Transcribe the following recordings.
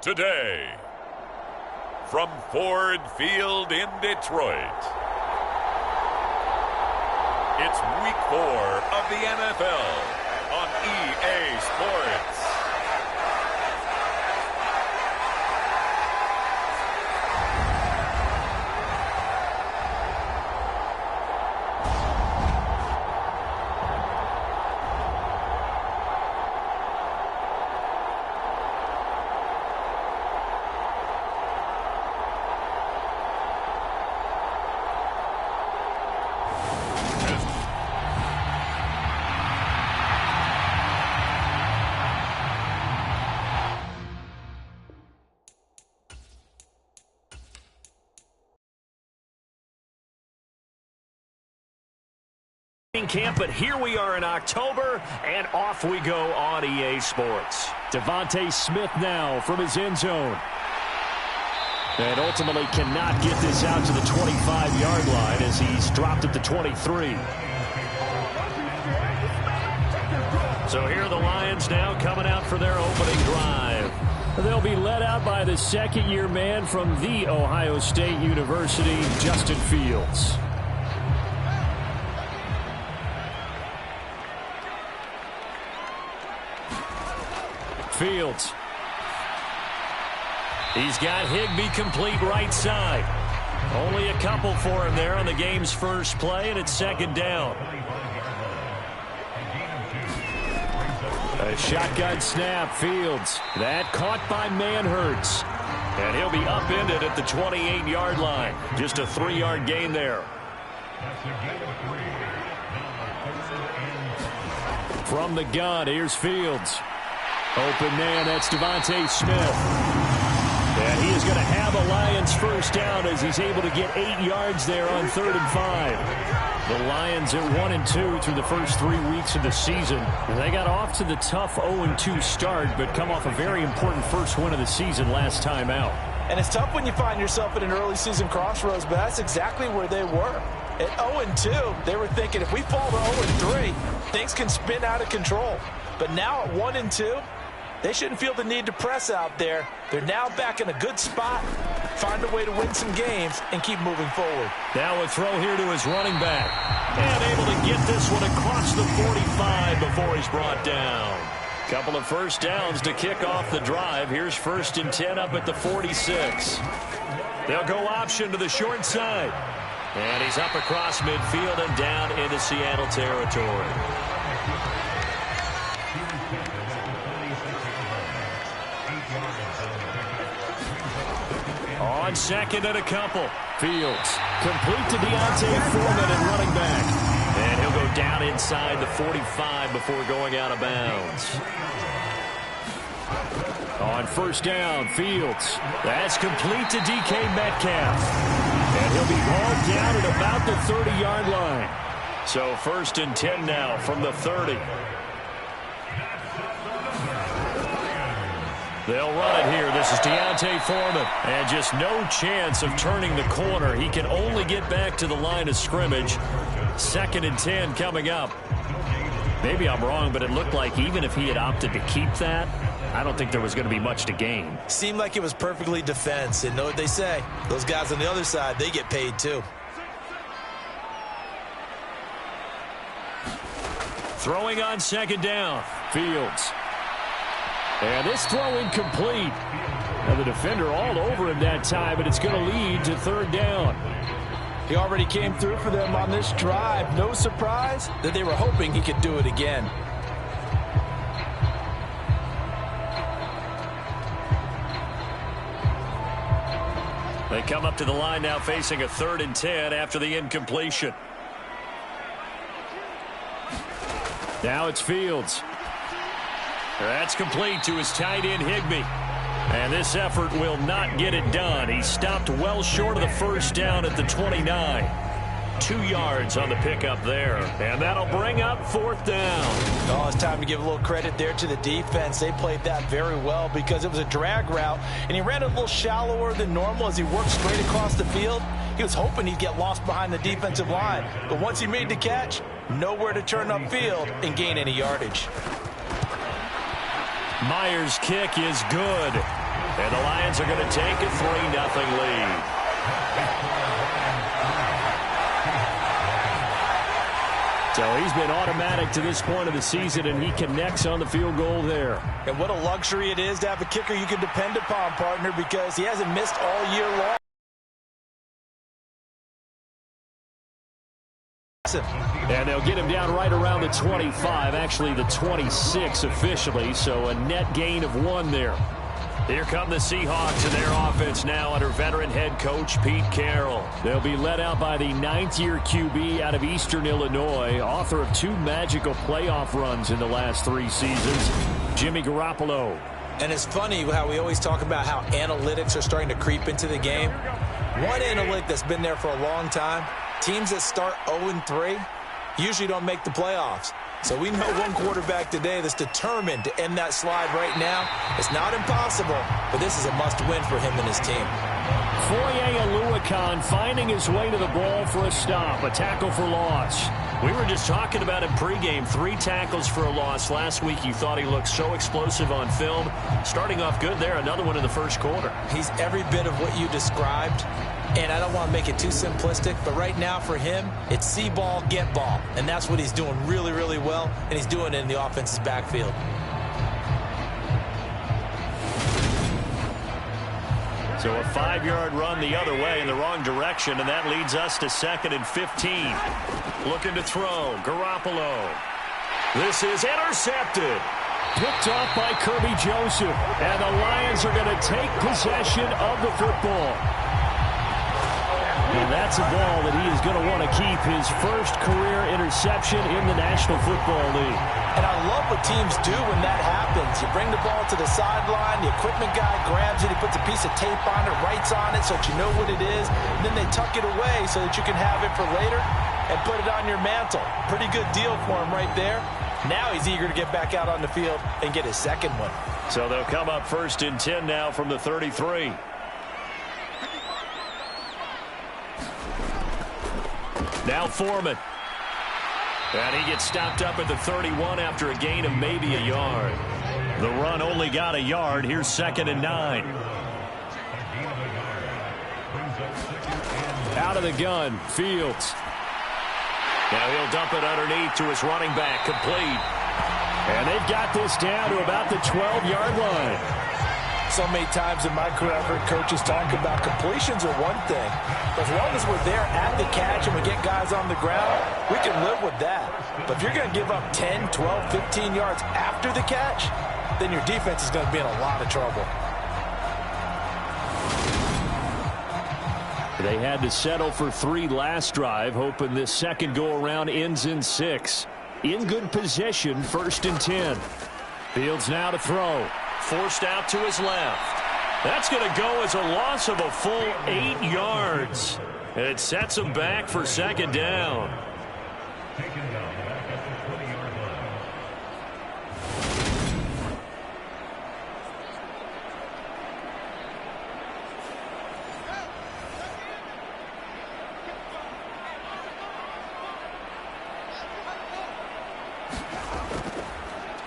Today, from Ford Field in Detroit, it's Week 4 of the NFL on EA Sports. Camp, but here we are in October, and off we go on EA Sports. Devontae Smith now from his end zone. And ultimately cannot get this out to the 25-yard line as he's dropped at the 23. So here are the Lions now coming out for their opening drive. They'll be led out by the second-year man from The Ohio State University, Justin Fields. Fields. He's got Higbee complete right side. Only a couple for him there on the game's first play, and it's second down. A shotgun snap, Fields. That caught by Manhertz. And he'll be upended at the 28-yard line. Just a 3-yard gain there. From the gun, here's Fields. Open man, that's Devontae Smith. And he is going to have a Lions first down as he's able to get 8 yards there on 3rd and 5. The Lions are 1-2 through the first 3 weeks of the season. They got off to the tough 0-2 start, but come off a very important first win of the season last time out. And it's tough when you find yourself at an early season crossroads, but that's exactly where they were. At 0-2, they were thinking if we fall to 0-3, things can spin out of control. But now at 1-2, they shouldn't feel the need to press out there. They're now back in a good spot, find a way to win some games, and keep moving forward. Now a throw here to his running back. And able to get this one across the 45 before he's brought down. Couple of first downs to kick off the drive. Here's 1st and 10 up at the 46. They'll go option to the short side. And he's up across midfield and down into Seattle territory. On second and a couple. Fields complete to Deontay Foreman and running back. And he'll go down inside the 45 before going out of bounds. On first down, Fields. That's complete to DK Metcalf. And he'll be hauled down at about the 30-yard line. So 1st and 10 now from the 30. They'll run it here. This is Deontay Foreman. And just no chance of turning the corner. He can only get back to the line of scrimmage. 2nd and 10 coming up. Maybe I'm wrong, but it looked like even if he had opted to keep that, I don't think there was going to be much to gain. Seemed like it was perfectly defense. And know what they say? Those guys on the other side, they get paid too. Throwing on second down. Fields. And this throw incomplete. Now the defender all over him that time, but it's going to lead to 3rd down. He already came through for them on this drive. No surprise that they were hoping he could do it again. They come up to the line now facing a 3rd and 10 after the incompletion. Now it's Fields. That's complete to his tight end, Higbee. And this effort will not get it done. He stopped well short of the first down at the 29. 2 yards on the pickup there. And that'll bring up 4th down. Oh, it's time to give a little credit there to the defense. They played that very well because it was a drag route. And he ran a little shallower than normal as he worked straight across the field. He was hoping he'd get lost behind the defensive line. But once he made the catch, nowhere to turn upfield and gain any yardage. Myers' kick is good. And the Lions are going to take a 3-0 lead. So he's been automatic to this point of the season, and he connects on the field goal there. And what a luxury it is to have a kicker you can depend upon, partner, because he hasn't missed all year long. And they'll get him down right around the 25, actually the 26 officially, so a net gain of 1 there. Here come the Seahawks and their offense now under veteran head coach Pete Carroll. They'll be led out by the 9th-year QB out of Eastern Illinois, author of 2 magical playoff runs in the last 3 seasons, Jimmy Garoppolo. And it's funny how we always talk about how analytics are starting to creep into the game. One analytic that's been there for a long time, teams that start 0-3 usually don't make the playoffs. So we know one quarterback today that's determined to end that slide right now. It's not impossible, but this is a must-win for him and his team. Foye Oluokun finding his way to the ball for a stop, a tackle for loss. We were just talking about him pregame, 3 tackles for a loss. Last week you thought he looked so explosive on film. Starting off good there, another one in the first quarter. He's every bit of what you described. And I don't want to make it too simplistic, but right now for him, it's see ball, get ball. And that's what he's doing really, really well, and he's doing it in the offense's backfield. So a 5-yard run the other way in the wrong direction, and that leads us to 2nd and 15. Looking to throw, Garoppolo. This is intercepted. Picked off by Kirby Joseph, and the Lions are going to take possession of the football. And that's a ball that he is going to want to keep, his first career interception in the National Football League. And I love what teams do when that happens. You bring the ball to the sideline, the equipment guy grabs it, he puts a piece of tape on it, writes on it so that you know what it is, and then they tuck it away so that you can have it for later and put it on your mantle. Pretty good deal for him right there. Now he's eager to get back out on the field and get his second one. So they'll come up 1st and 10 now from the 33. Now Foreman. And he gets stopped up at the 31 after a gain of maybe a yard. The run only got a yard. Here's 2nd and 9. Out of the gun, Fields. Now he'll dump it underneath to his running back, complete. And they've got this down to about the 12-yard line. So many times in my career, I've heard coaches talk about completions are one thing. But as long as we're there at the catch and we get guys on the ground, we can live with that. But if you're going to give up 10, 12, 15 yards after the catch, then your defense is going to be in a lot of trouble. They had to settle for 3 last drive, hoping this second go-around ends in 6. In good position, 1st and 10. Fields now to throw. Forced out to his left. That's going to go as a loss of a full 8 yards. And it sets him back for 2nd down.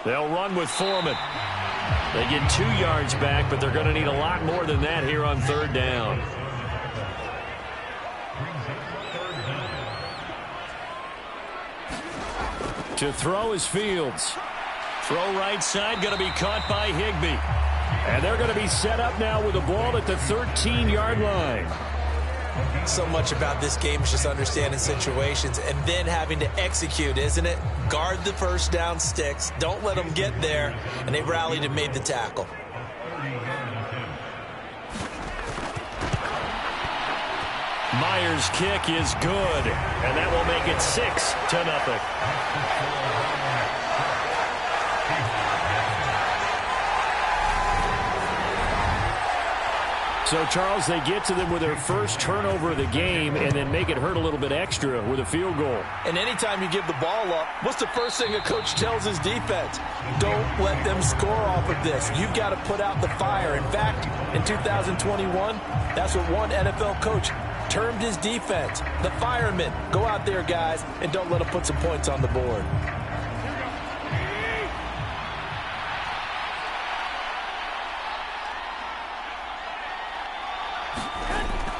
They'll run with Foreman. They get 2 yards back, but they're going to need a lot more than that here on 3rd down. To throw is Fields. Throw right side, going to be caught by Higbee. And they're going to be set up now with the ball at the 13-yard line. So much about this game is just understanding situations and then having to execute, isn't it? Guard the first down sticks. Don't let them get there. And they rallied and made the tackle. Myers' kick is good. And that will make it 6-0. So, Charles, they get to them with their first turnover of the game and then make it hurt a little bit extra with a field goal. And anytime you give the ball up, what's the first thing a coach tells his defense? Don't let them score off of this. You've got to put out the fire. In fact, in 2021, that's what one NFL coach termed his defense. The firemen. Go out there, guys, and don't let them put some points on the board.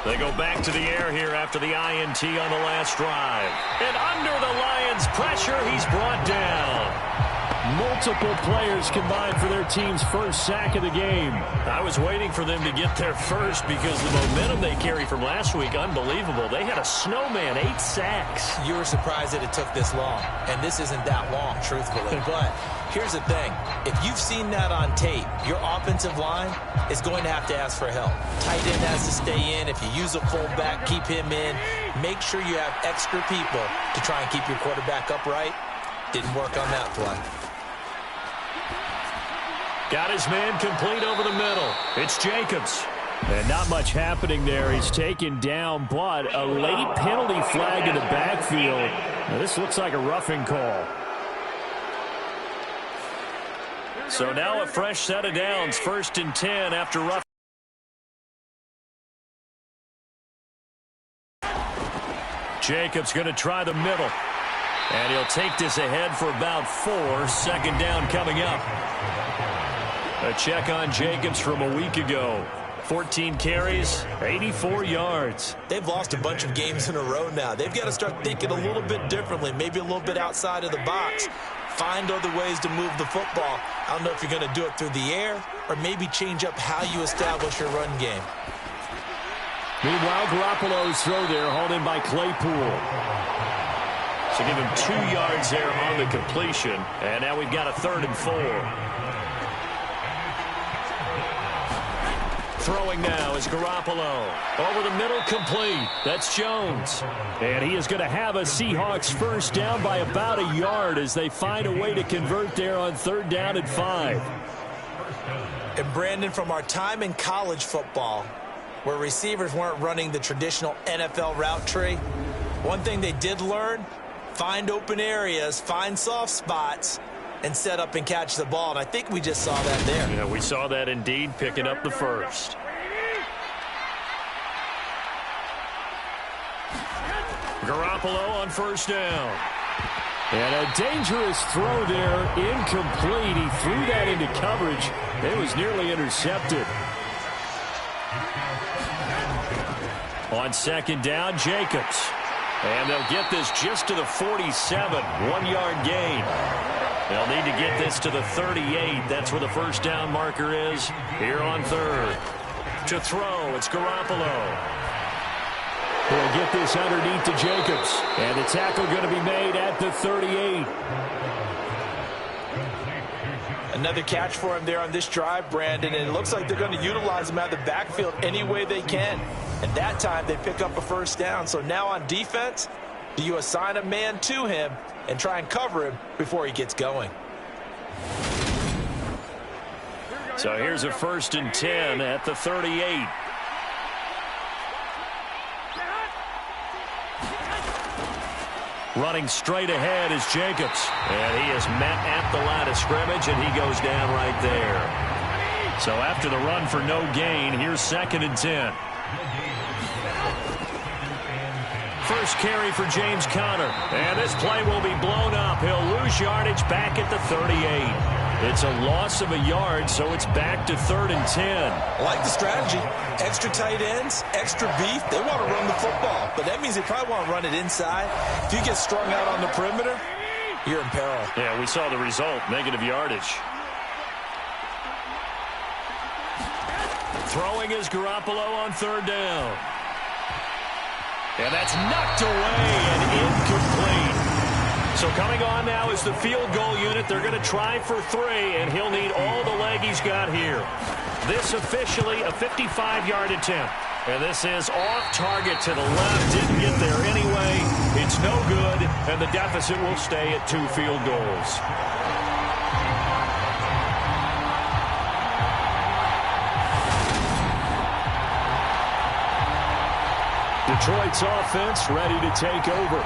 They go back to the air here after the INT on the last drive. And under the Lions' pressure, he's brought down. Multiple players combined for their team's first sack of the game. I was waiting for them to get there first because the momentum they carry from last week, unbelievable. They had a snowman, 8 sacks. You were surprised that it took this long, and this isn't that long, truthfully. But here's the thing. If you've seen that on tape, your offensive line is going to have to ask for help. Tight end has to stay in. If you use a fullback, keep him in. Make sure you have extra people to try and keep your quarterback upright. Didn't work on that play. Got his man complete over the middle. It's Jacobs. And not much happening there. He's taken down, but a late penalty flag in the backfield. Now, this looks like a roughing call. So now a fresh set of downs. 1st and 10 after rough. Jacobs going to try the middle. And he'll take this ahead for about 4. 2nd down coming up. A check on Jacobs from a week ago. 14 carries, 84 yards. They've lost a bunch of games in a row now. They've got to start thinking a little bit differently, maybe a little bit outside of the box. Find other ways to move the football. I don't know if you're going to do it through the air or maybe change up how you establish your run game. Meanwhile, Garoppolo's throw there hauled in by Claypool. So give him 2 yards there on the completion. And now we've got a 3rd and 4. Throwing now is Garoppolo. Over the middle, complete. That's Jones. And he is going to have a Seahawks first down by about a yard as they find a way to convert there on 3rd down and 5. And Brandon, from our time in college football, where receivers weren't running the traditional NFL route tree, one thing they did learn, find open areas, find soft spots, and set up and catch the ball. And I think we just saw that there. Yeah, we saw that indeed, picking up the first. Garoppolo on 1st down. And a dangerous throw there, incomplete. He threw that into coverage. It was nearly intercepted. On 2nd down, Jacobs. And they'll get this just to the 47, 1-yard gain. They'll need to get this to the 38. That's where the first down marker is here on 3rd. To throw, it's Garoppolo. He'll get this underneath to Jacobs. And the tackle going to be made at the 38. Another catch for him there on this drive, Brandon, and it looks like they're going to utilize him out of the backfield any way they can. And that time they pick up a first down. So now on defense, do you assign a man to him and try and cover him before he gets going? So here's a 1st and 10 at the 38. Running straight ahead is Jacobs. And he is met at the line of scrimmage, and he goes down right there. So after the run for no gain, here's 2nd and 10. First carry for James Conner. And this play will be blown up. He'll lose yardage back at the 38. It's a loss of a yard, so it's back to 3rd and 10. I like the strategy. Extra tight ends, extra beef. They want to run the football, but that means they probably want to run it inside. If you get strung out on the perimeter, you're in peril. Yeah, we saw the result, negative yardage. Throwing is Garoppolo on 3rd down. And that's knocked away and incomplete. So coming on now is the field goal unit. They're going to try for 3, and he'll need all the leg he's got here. This officially a 55-yard attempt. And this is off target to the left. Didn't get there anyway. It's no good, and the deficit will stay at 2 field goals. Detroit's offense ready to take over.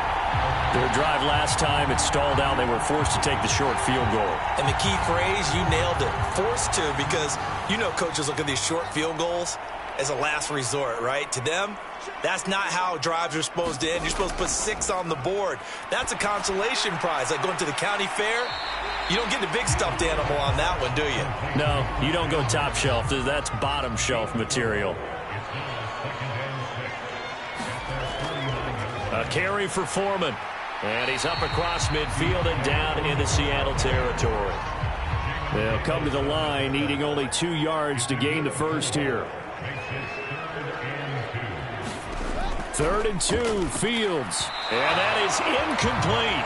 Their drive last time, it stalled out. They were forced to take the short field goal. And the key phrase, you nailed it, forced to, because you know coaches look at these short field goals as a last resort, right? To them, that's not how drives are supposed to end. You're supposed to put 6 on the board. That's a consolation prize. Like going to the county fair, you don't get the big stuffed animal on that one, do you? No, you don't go top shelf. That's bottom shelf material. A carry for Foreman. And he's up across midfield and down into Seattle territory. They'll come to the line, needing only 2 yards to gain the first here. 3rd and 2, Fields. And that is incomplete.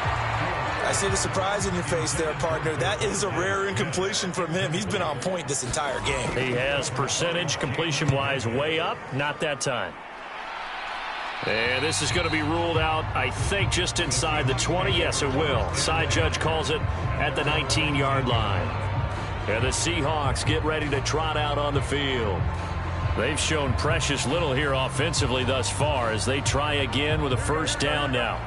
I see the surprise in your face there, partner. That is a rare incompletion from him. He's been on point this entire game. He has percentage completion-wise way up. Not that time. And this is going to be ruled out, I think, just inside the 20. Yes, it will. Side judge calls it at the 19-yard line. And the Seahawks get ready to trot out on the field. They've shown precious little here offensively thus far as they try again with a first down now.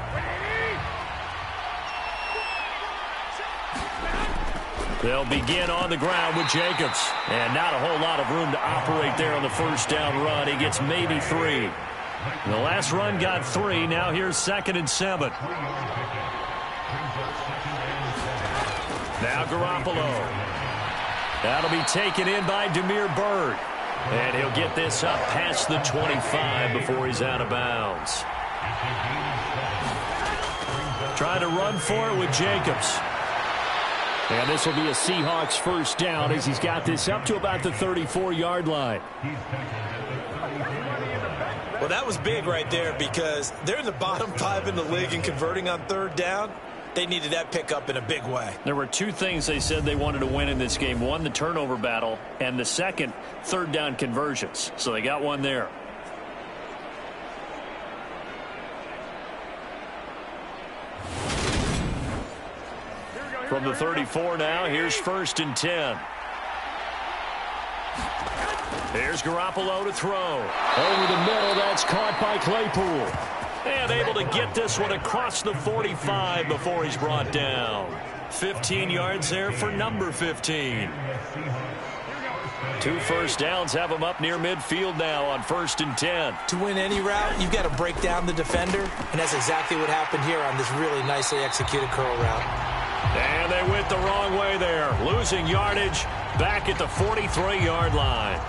They'll begin on the ground with Jacobs. And not a whole lot of room to operate there on the first down run. He gets maybe 3. The last run got 3. Now here's 2nd and 7. Now Garoppolo. That'll be taken in by Damiere Byrd. And he'll get this up past the 25 before he's out of bounds. Trying to run for it with Jacobs. And this will be a Seahawks first down as he's got this up to about the 34-yard line. Well, that was big right there because they're in the bottom 5 in the league in converting on 3rd down. They needed that pickup in a big way. There were 2 things they said they wanted to win in this game. One, the turnover battle, and the second, 3rd down conversions. So they got one there. From the 34 now, here's 1st and 10. Here's Garoppolo to throw. Over the middle, that's caught by Claypool. And able to get this one across the 45 before he's brought down. 15 yards there for number 15. 2 first downs have him up near midfield now on 1st and 10. To win any route, you've got to break down the defender, and that's exactly what happened here on this really nicely executed curl route. And they went the wrong way there, losing yardage back at the 43-yard line.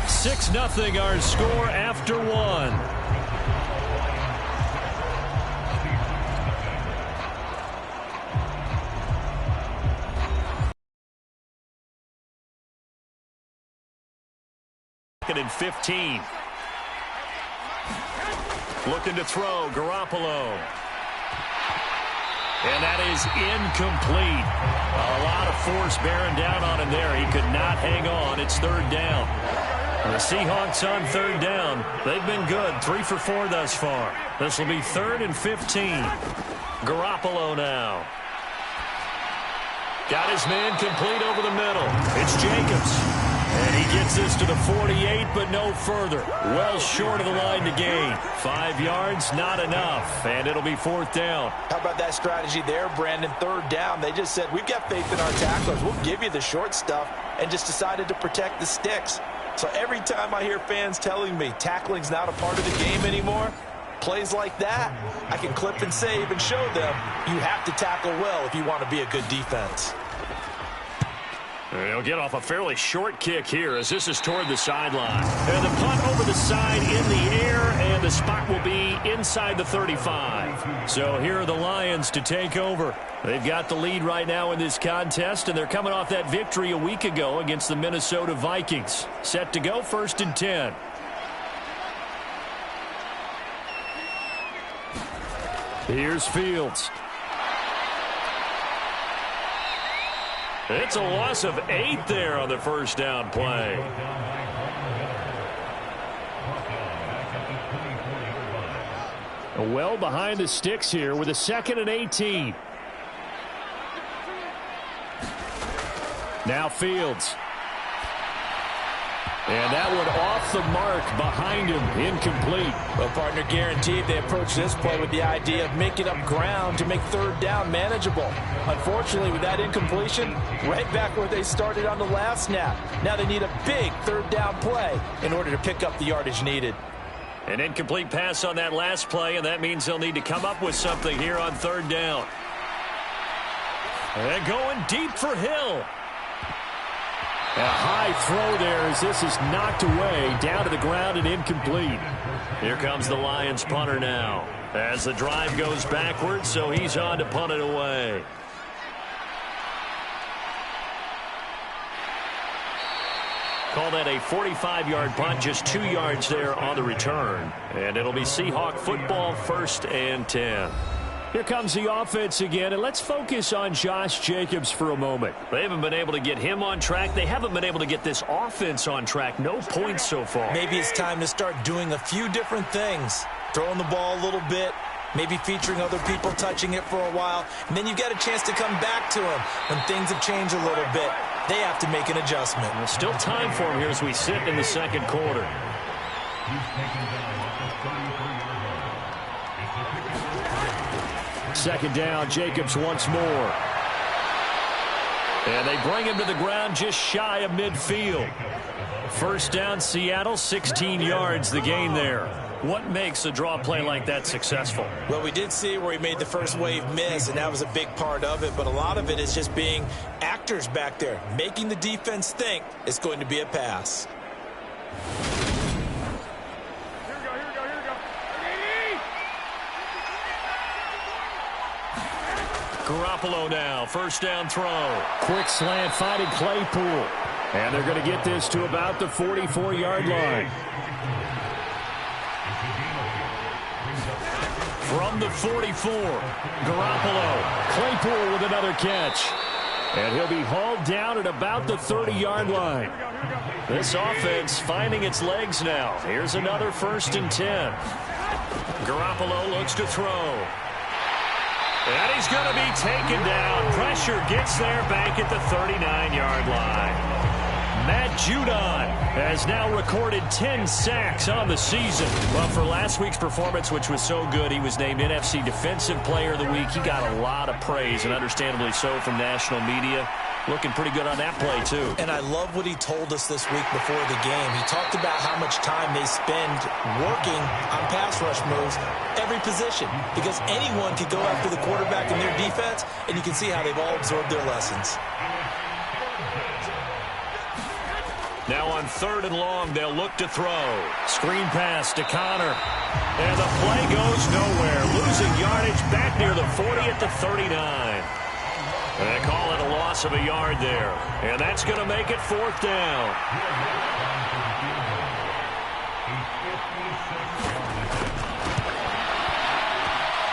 Six nothing our score after 1. Second and 15. Looking to throw, Garoppolo. And that is incomplete. A lot of force bearing down on him there. He could not hang on. It's 3rd down. The Seahawks on 3rd down. They've been good. 3 for 4 thus far. This will be 3rd and 15. Garoppolo now. Got his man complete over the middle. It's Jacobs. And he gets this to the 48, but no further. Well short of the line to gain. 5 yards, not enough. And it'll be 4th down. How about that strategy there, Brandon? 3rd down. They just said, we've got faith in our tacklers. We'll give you the short stuff, and just decided to protect the sticks. So every time I hear fans telling me tackling's not a part of the game anymore, plays like that, I can clip and save and show them you have to tackle well if you want to be a good defense. He'll get off a fairly short kick here as this is toward the sideline. And the punt over the side in the air, and the spot will be inside the 35. So here are the Lions to take over. They've got the lead right now in this contest, and they're coming off that victory a week ago against the Minnesota Vikings. Set to go 1st and 10. Here's Fields. It's a loss of 8 there on the first down play. Well behind the sticks here with a 2nd and 18. Now Fields. And that one off the mark behind him, incomplete. Well, partner, guaranteed they approach this play with the idea of making up ground to make 3rd down manageable. Unfortunately, with that incompletion, right back where they started on the last snap. Now they need a big 3rd down play in order to pick up the yardage needed. An incomplete pass on that last play, and that means they'll need to come up with something here on 3rd down. And going deep for Hill. A high throw there as this is knocked away, down to the ground and incomplete. Here comes the Lions punter now as the drive goes backwards, so he's on to punt it away. Call that a 45-yard punt, just 2 yards there on the return. And it'll be Seahawk football, 1st and 10. Here comes the offense again, and let's focus on Josh Jacobs for a moment. They haven't been able to get him on track. They haven't been able to get this offense on track. No points so far. Maybe it's time to start doing a few different things. Throwing the ball a little bit, maybe featuring other people touching it for a while, and then you get a chance to come back to him when things have changed a little bit. They have to make an adjustment. There's still time for him here as we sit in the second quarter. Second down, Jacobs once more. And they bring him to the ground just shy of midfield. First down, Seattle, 16 yards the gain there. What makes a draw play like that successful? Well, we did see where he made the first wave miss, and that was a big part of it. But a lot of it is just being actors back there, making the defense think it's going to be a pass. Garoppolo now, first down throw. Quick slant, finding Claypool. And they're going to get this to about the 44-yard line. From the 44, Garoppolo. Claypool with another catch. And he'll be hauled down at about the 30-yard line. This offense finding its legs now. Here's another 1st and 10. Garoppolo looks to throw. And he's going to be taken down. Pressure gets there back at the 39-yard line. Matt Judon has now recorded 10 sacks on the season. Well, for last week's performance, which was so good, he was named NFC Defensive Player of the Week. He got a lot of praise, and understandably so, from national media. Looking pretty good on that play, too. And I love what he told us this week before the game. He talked about how much time they spend working on pass rush moves, every position, because anyone could go after the quarterback in their defense, and you can see how they've all absorbed their lessons. Now on 3rd and long, they'll look to throw. Screen pass to Connor. And the play goes nowhere. Losing yardage back near the 40 at the 39. They call it a loss of a yard there. And that's going to make it 4th down.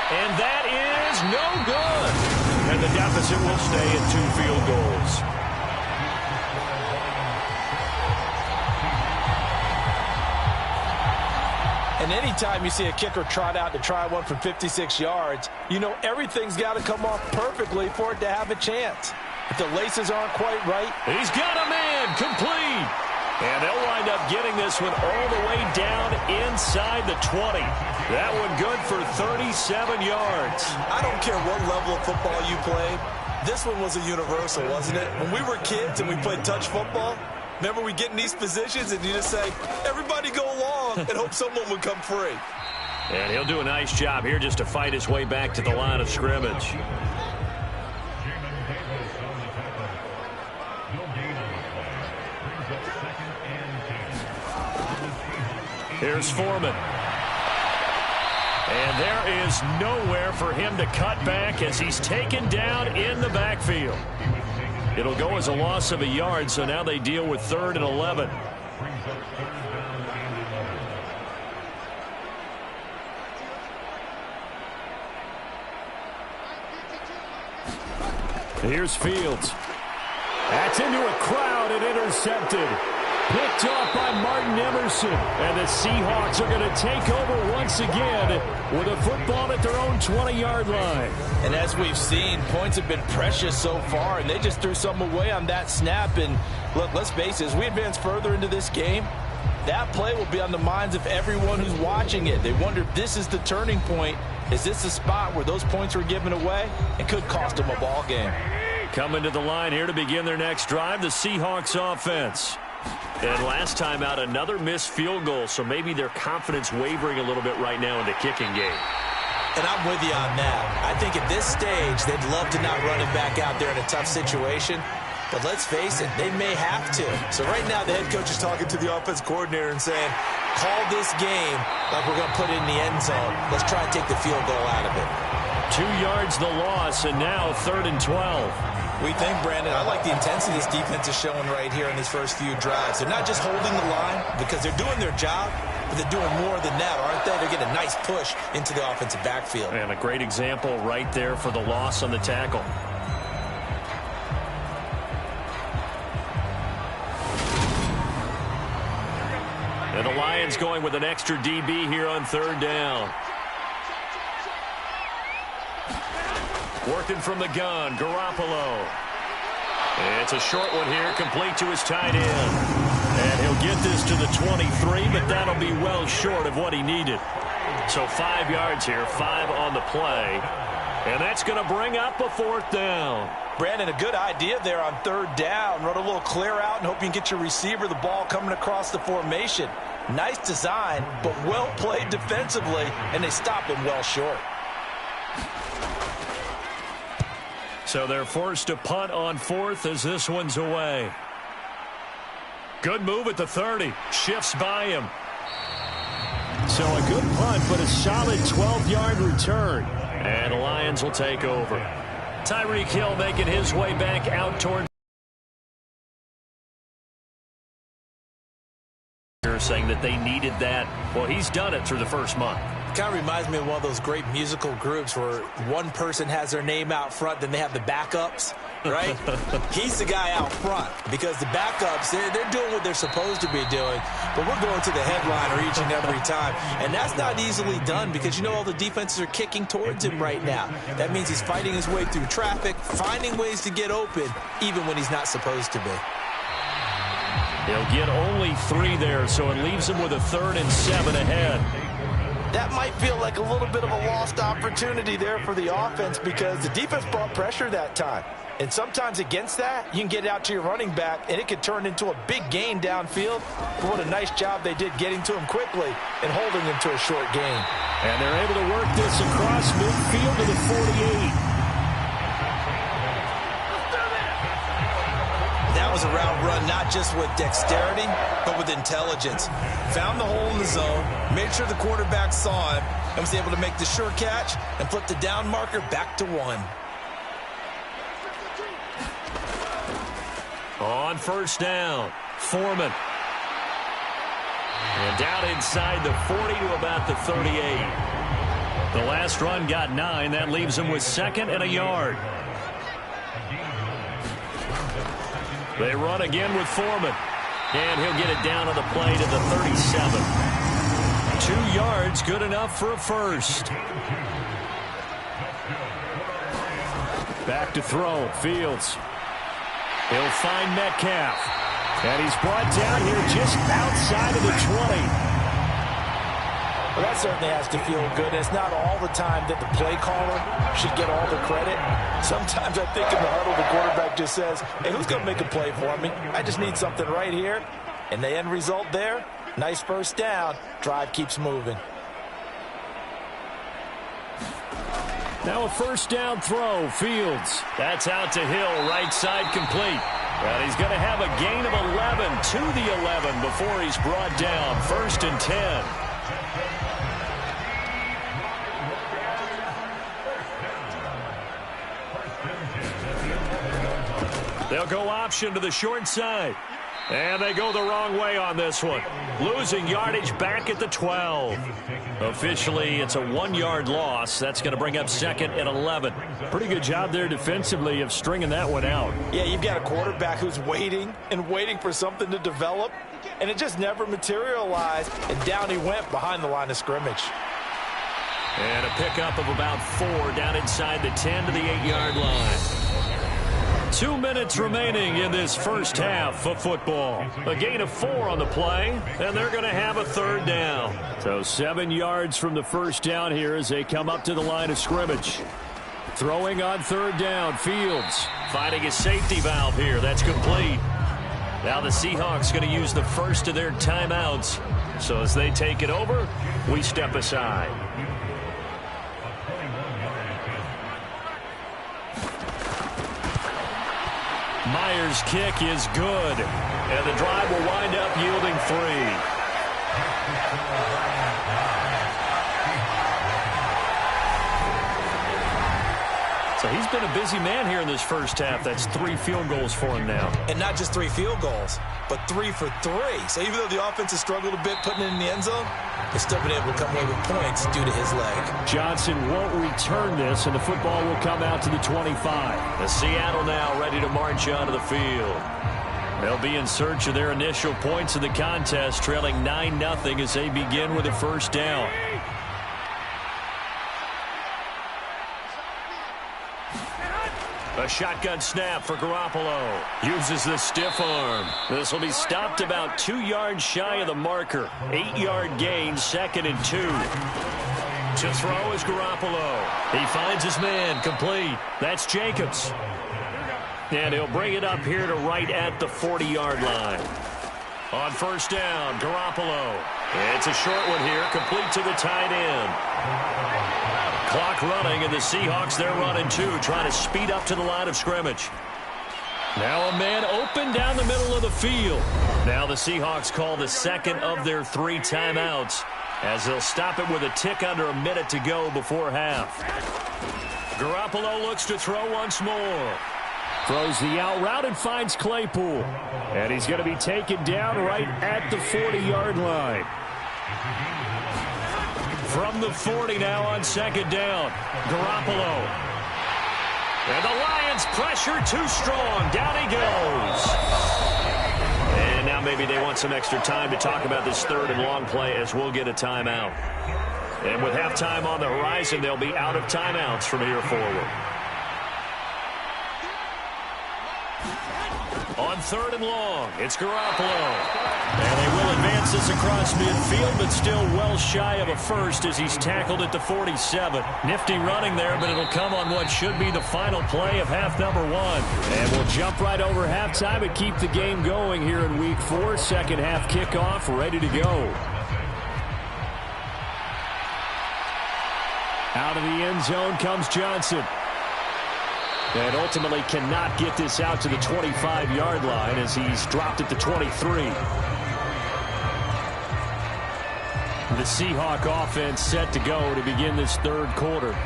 And that is no good. And the deficit will stay at 2 field goals. And anytime you see a kicker trot out to try one from 56 yards, you know everything's got to come off perfectly for it to have a chance. If the laces aren't quite right. He's got a man, complete. And they'll wind up getting this one all the way down inside the 20. That one good for 37 yards. I don't care what level of football you play. This one was a universal, wasn't it? When we were kids and we played touch football, remember we get in these positions and you just say, everybody go along and hope someone would come free. And he'll do a nice job here just to fight his way back to the line of scrimmage. Here's Foreman. And there is nowhere for him to cut back as he's taken down in the backfield. It'll go as a loss of a yard, so now they deal with 3rd and 11. Here's Fields. That's into a crowd and intercepted. Picked off by Martin Emerson. And the Seahawks are going to take over once again with a football at their own 20-yard line. And as we've seen, points have been precious so far, and they just threw some away on that snap. And look, let's face it, as we advance further into this game, that play will be on the minds of everyone who's watching it. They wonder if this is the turning point. Is this the spot where those points were given away? It could cost them a ball game. Coming to the line here to begin their next drive, the Seahawks offense. And last time out, another missed field goal, so maybe their confidence wavering a little bit right now in the kicking game. And I'm with you on that. I think at this stage, they'd love to not run it back out there in a tough situation. but let's face it, they may have to. So right now, the head coach is talking to the offense coordinator and saying, call this game like we're going to put it in the end zone. Let's try and take the field goal out of it. 2 yards the loss, and now 3rd and 12. We think, Brandon, I like the intensity this defense is showing right here in these first few drives. They're not just holding the line because they're doing their job, but they're doing more than that, aren't they? They're getting a nice push into the offensive backfield. And a great example right there for the loss on the tackle. And the Lions going with an extra DB here on 3rd down. Working from the gun, Garoppolo. It's a short one here, complete to his tight end. And he'll get this to the 23, but that'll be well short of what he needed. So 5 yards here, 5 on the play. And that's going to bring up a 4th down. Brandon, a good idea there on 3rd down. Run a little clear out and hope you can get your receiver the ball coming across the formation. Nice design, but well played defensively, and they stop him well short. So they're forced to punt on 4th as this one's away. Good move at the 30. Shifts by him. So a good punt, but a solid 12-yard return. And the Lions will take over. Tyreek Hill making his way back out toward. Saying that they needed that. Well, he's done it through the first month. Kind of reminds me of one of those great musical groups where one person has their name out front, then they have the backups, right? He's the guy out front because the backups, they're doing what they're supposed to be doing, but we're going to the headliner each and every time, and that's not easily done because, you know, all the defenses are kicking towards him right now. That means he's fighting his way through traffic, finding ways to get open, even when he's not supposed to be. He'll get only 3 there, so it leaves him with a 3rd and 7 ahead. That might feel like a little bit of a lost opportunity there for the offense because the defense brought pressure that time. And sometimes against that, you can get it out to your running back, and it could turn into a big gain downfield. But what a nice job they did getting to him quickly and holding him to a short gain. And they're able to work this across midfield to the 48. That was a route run not just with dexterity, but with intelligence. Found the hole in the zone, made sure the quarterback saw him, and was able to make the sure catch and flip the down marker back to 1. On 1st down, Foreman. And down inside the 40 to about the 38. The last run got 9. That leaves him with 2nd and a yard. They run again with Foreman. And he'll get it down on the play to the 37. 2 yards, good enough for a first. Back to throw, Fields. He'll find Metcalf. And he's brought down here just outside of the 20. Well, that certainly has to feel good. It's not all the time that the play caller should get all the credit. Sometimes I think in the huddle, the quarterback just says, hey, who's going to make a play for me? I just need something right here. And the end result there, nice 1st down. Drive keeps moving. Now a 1st down throw, Fields. That's out to Hill, right side complete. Well, he's going to have a gain of 11 to the 11 before he's brought down. 1st and 10. They'll go option to the short side. And they go the wrong way on this one. Losing yardage back at the 12. Officially, it's a 1-yard loss. That's going to bring up 2nd and 11. Pretty good job there defensively of stringing that one out. Yeah, you've got a quarterback who's waiting and waiting for something to develop, and it just never materialized, and down he went behind the line of scrimmage. And a pickup of about 4 down inside the 10 to the 8-yard line. 2 minutes remaining in this first half of football. A gain of 4 on the play, and they're going to have a 3rd down. So 7 yards from the first down here as they come up to the line of scrimmage. Throwing on 3rd down, Fields finding a safety valve here. That's complete. Now the Seahawks going to use the first of their timeouts. So as they take it over, we step aside. Niners kick is good. And the drive will wind up yielding 3. So he's been a busy man here in this first half. That's 3 field goals for him now. And not just 3 field goals, but 3 for 3. So even though the offense has struggled a bit putting it in the end zone, they've still been able to come away with points due to his leg. Johnson won't return this, and the football will come out to the 25. The Seattle now ready to march onto the field. They'll be in search of their initial points in the contest, trailing 9-0 as they begin with a first down. A shotgun snap for Garoppolo. Uses the stiff arm. This will be stopped about 2 yards shy of the marker. 8-yard gain, 2nd and 2. To throw is Garoppolo. He finds his man, complete. That's Jacobs. And he'll bring it up here to right at the 40-yard line. On first down, Garoppolo. It's a short one here, complete to the tight end. Clock running, and the Seahawks, they're running too, trying to speed up to the line of scrimmage. Now a man open down the middle of the field. Now the Seahawks call the second of their 3 timeouts, as they'll stop it with a tick under a minute to go before half. Garoppolo looks to throw once more. Throws the out route and finds Claypool. And he's going to be taken down right at the 40-yard line. From the 40 now on second down. Garoppolo. And the Lions pressure too strong. Down he goes. And now maybe they want some extra time to talk about this 3rd and long play, as we'll get a timeout. And with halftime on the horizon, they'll be out of timeouts from here forward. On 3rd and long, it's Garoppolo. And they will advance this across midfield, but still well shy of a first as he's tackled at the 47. Nifty running there, but it'll come on what should be the final play of half number 1. And we'll jump right over halftime and keep the game going here in week 4. Second half kickoff, ready to go. Out of the end zone comes Johnson. And ultimately cannot get this out to the 25-yard line as he's dropped at the 23. The Seahawk offense set to go to begin this 3rd quarter.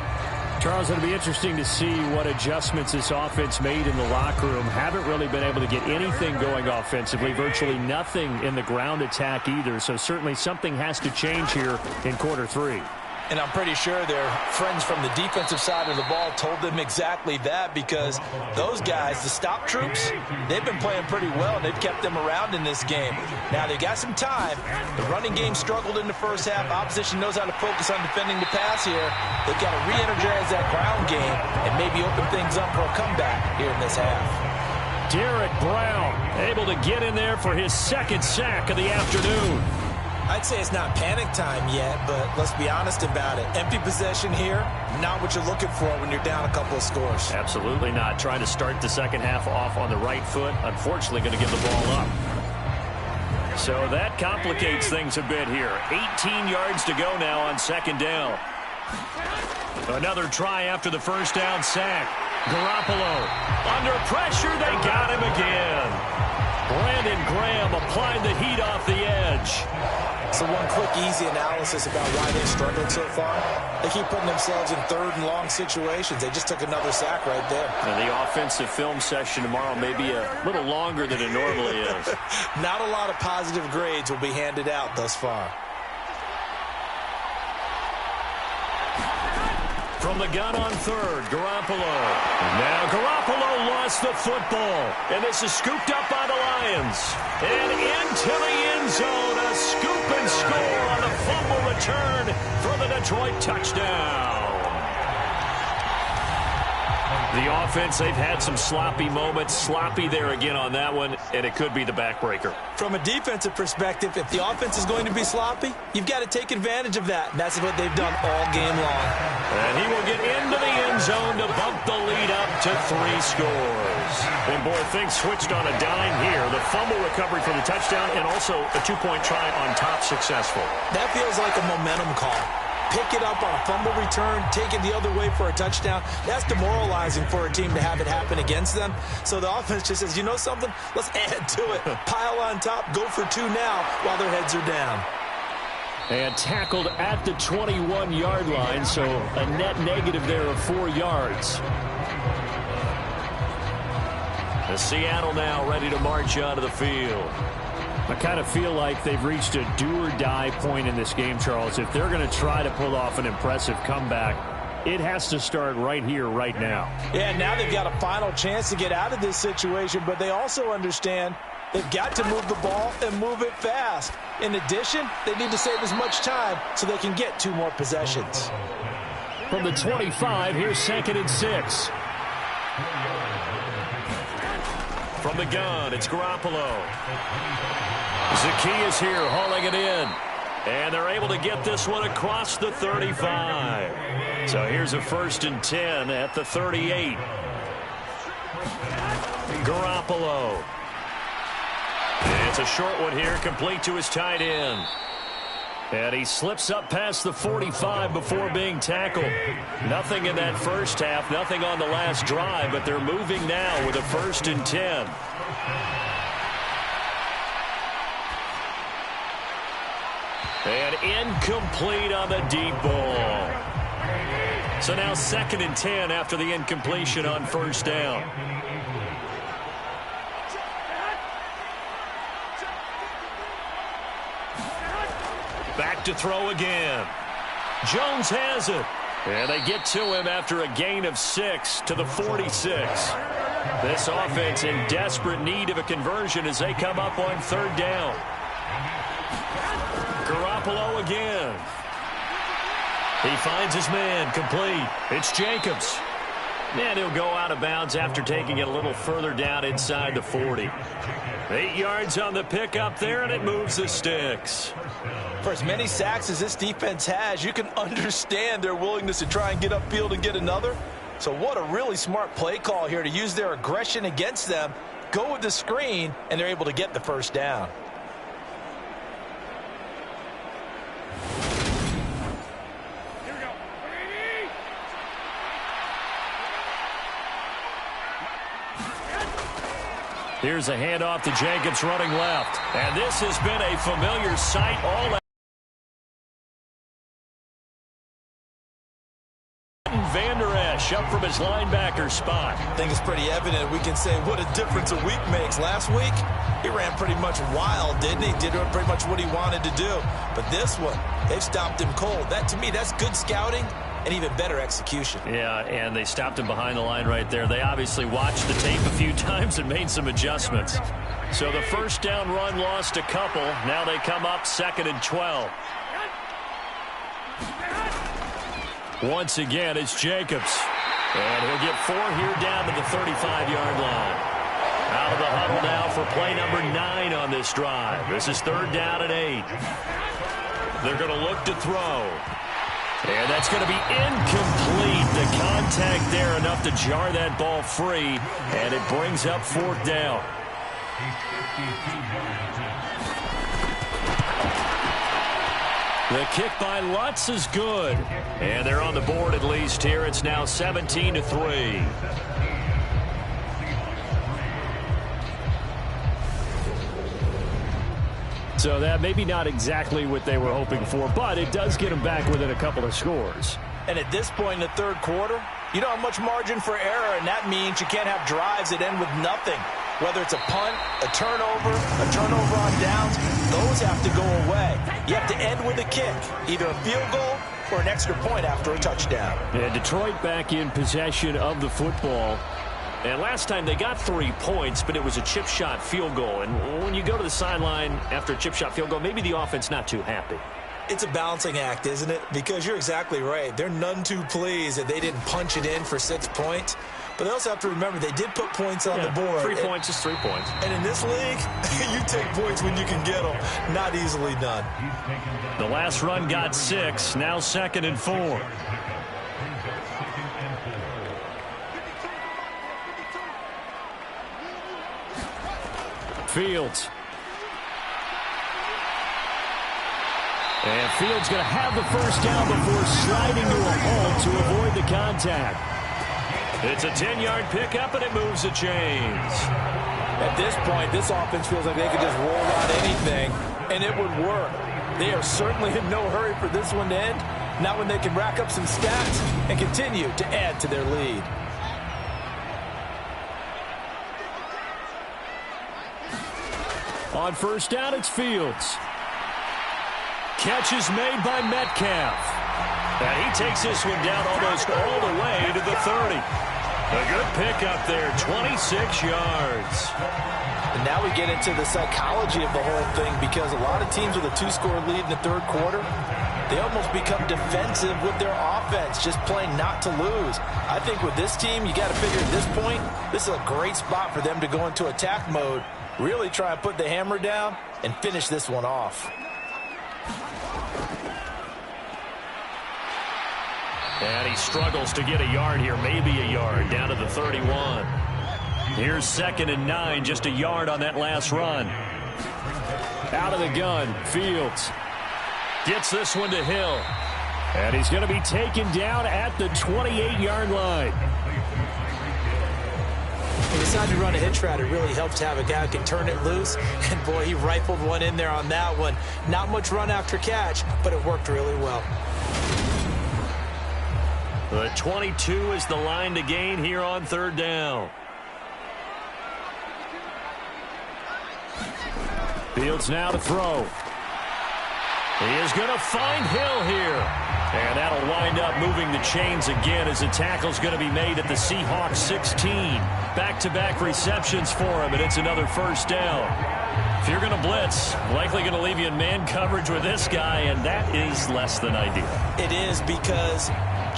Charles, it'll be interesting to see what adjustments this offense made in the locker room. Haven't really been able to get anything going offensively, virtually nothing in the ground attack either. So certainly something has to change here in quarter 3. And I'm pretty sure their friends from the defensive side of the ball told them exactly that, because those guys, the stop troops, they've been playing pretty well, and they've kept them around in this game. Now, they got some time. The running game struggled in the first half. Opposition knows how to focus on defending the pass here. They've got to re-energize that ground game and maybe open things up for a comeback here in this half. Derek Brown able to get in there for his 2nd sack of the afternoon. I'd say it's not panic time yet, but let's be honest about it. Empty possession here, not what you're looking for when you're down a couple of scores. Absolutely not. Trying to start the second half off on the right foot. Unfortunately, going to give the ball up. So that complicates things a bit here. 18 yards to go now on second down. Another try after the first down sack. Garoppolo under pressure. They got him again. Brandon Graham applied the heat off the edge. So one quick, easy analysis about why they struggled so far. They keep putting themselves in 3rd and long situations. They just took another sack right there. And the offensive film session tomorrow may be a little longer than it normally is. Not a lot of positive grades will be handed out thus far. From the gun on 3rd, Garoppolo. Now Garoppolo lost the football. And this is scooped up by the Lions. And into the end zone, a scoop and score on the fumble return for the Detroit touchdown. The offense, they've had some sloppy moments. Sloppy there again on that one, and it could be the backbreaker. From a defensive perspective, if the offense is going to be sloppy, you've got to take advantage of that. And that's what they've done all game long. And he will get into the end zone to bump the lead up to 3 scores. And boy, things switched on a dime here. The fumble recovery for the touchdown, and also a 2-point try on top successful. That feels like a momentum call. pick it up on a fumble return, take it the other way for a touchdown. That's demoralizing for a team to have it happen against them. So the offense just says, you know something? Let's add to it. Pile on top, go for two now while their heads are down. And tackled at the 21-yard line, so a net negative there of 4 yards. The Seattle now ready to march onto the field. I kind of feel like they've reached a do-or-die point in this game, Charles. If they're going to try to pull off an impressive comeback, it has to start right here, right now. Yeah, now they've got a final chance to get out of this situation, but they also understand they've got to move the ball and move it fast. In addition, they need to save as much time so they can get 2 more possessions. From the 25, here's 2nd and 6. From the gun, it's Garoppolo. Zacchaeus here hauling it in. And they're able to get this one across the 35. So here's a 1st and 10 at the 38. Garoppolo. And it's a short one here, complete to his tight end. And he slips up past the 45 before being tackled. Nothing in that first half, nothing on the last drive, but they're moving now with a 1st and 10. And incomplete on the deep ball. So now 2nd and 10 after the incompletion on 1st down. Back to throw again. Jones has it. And they get to him after a gain of 6 to the 46. This offense in desperate need of a conversion as they come up on 3rd down. Garoppolo again. He finds his man, complete. It's Jacobs. And he'll go out of bounds after taking it a little further down inside the 40. 8 yards on the pickup there, and it moves the sticks. For as many sacks as this defense has, you can understand their willingness to try and get upfield and get another. So what a really smart play call here to use their aggression against them, go with the screen, and they're able to get the 1st down. Here's a handoff to Jacobs running left. And this has been a familiar sight all Van Der Esch up from his linebacker spot. I think it's pretty evident. We can say what a difference a week makes. Last week, he ran pretty much wild, didn't he? Did pretty much what he wanted to do. But this one, they've stopped him cold. That, to me, that's good scouting and even better execution. Yeah, and they stopped him behind the line right there. They obviously watched the tape a few times and made some adjustments. So the 1st down run lost a couple. Now they come up 2nd and 12. Once again, it's Jacobs. And he'll get 4 here down to the 35-yard line. Out of the huddle now for play number 9 on this drive. This is 3rd down and 8. They're going to look to throw. And that's going to be incomplete. The contact there enough to jar that ball free. And it brings up 4th down. The kick by Lutz is good. And they're on the board at least here. It's now 17-3. So that maybe not exactly what they were hoping for, but it does get them back within a couple of scores. And at this point in the 3rd quarter, you don't have much margin for error, and that means you can't have drives that end with nothing. Whether it's a punt, a turnover on downs, those have to go away. You have to end with a kick, either a field goal or an extra point after a touchdown. Yeah, Detroit back in possession of the football. And last time they got 3 points, but it was a chip shot field goal. And when you go to the sideline after a chip shot field goal, maybe the offense not too happy. It's a balancing act, isn't it? Because you're exactly right. They're none too pleased that they didn't punch it in for 6 points. But they also have to remember they did put points on the board. 3 points is 3 points. And in this league, you take points when you can get them. Not easily done. The last run got 6. Now 2nd and 4. And Fields going to have the first down before sliding to a halt to avoid the contact. It's a 10-yard pickup, and it moves the chains. At this point, this offense feels like they could just roll out anything, and it would work. They are certainly in no hurry for this one to end, not when they can rack up some stats and continue to add to their lead. On first down, it's Fields. Catch is made by Metcalf. And he takes this one down almost all the way to the 30. A good pickup there, 26 yards. And now we get into the psychology of the whole thing, because a lot of teams with a two-score lead in the third quarter, they almost become defensive with their offense, just playing not to lose. I think with this team, you got to figure at this point, this is a great spot for them to go into attack mode, really try and put the hammer down and finish this one off. And he struggles to get a yard here, maybe a yard, down to the 31. Here's 2nd and 9, just a yard on that last run. Out of the gun, Fields gets this one to Hill. And he's going to be taken down at the 28-yard line. He decided to run a hitch route. It really helps to have a guy who can turn it loose. And, boy, he rifled one in there on that one. Not much run after catch, but it worked really well. The 22 is the line to gain here on third down. Fields now to throw. He is going to find Hill here. And that'll wind up moving the chains again as the tackle's going to be made at the Seahawks 16. Back-to-back receptions for him, and it's another first down. If you're going to blitz, likely going to leave you in man coverage with this guy, and that is less than ideal. It is, because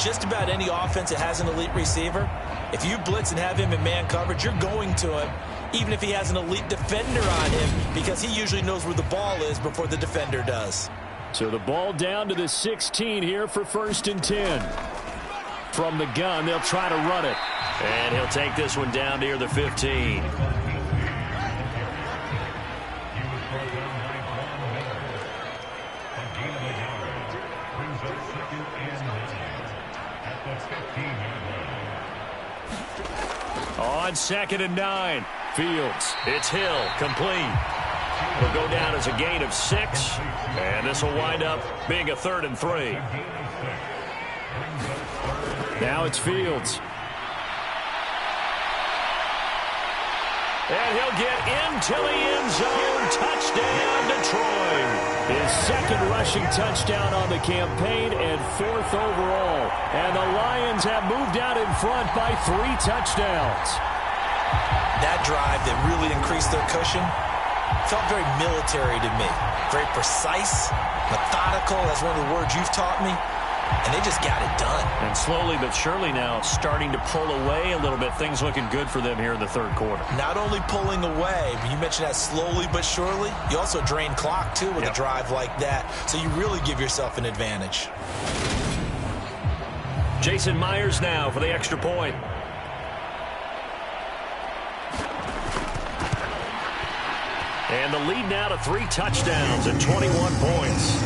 just about any offense that has an elite receiver, if you blitz and have him in man coverage, you're going to him, even if he has an elite defender on him, because he usually knows where the ball is before the defender does. So the ball down to the 16 here for 1st and 10. From the gun, they'll try to run it. And he'll take this one down near the 15. On 2nd and 9, Fields. It's Hill, complete. Will go down as a gain of 6, and this will wind up being a 3rd and 3. Now it's Fields. And he'll get into the end zone. Touchdown, Detroit. His 2nd rushing touchdown on the campaign and 4th overall. And the Lions have moved out in front by 3 touchdowns. That drive that really increased their cushion felt very military to me. Very precise, methodical. That's one of the words you've taught me. And they just got it done. And slowly but surely now starting to pull away a little bit. Things looking good for them here in the third quarter. Not only pulling away, but you mentioned that slowly but surely. You also drain clock, too, with a drive like that. So you really give yourself an advantage. Jason Myers now for the extra point. And the lead now to 3 touchdowns and 21 points.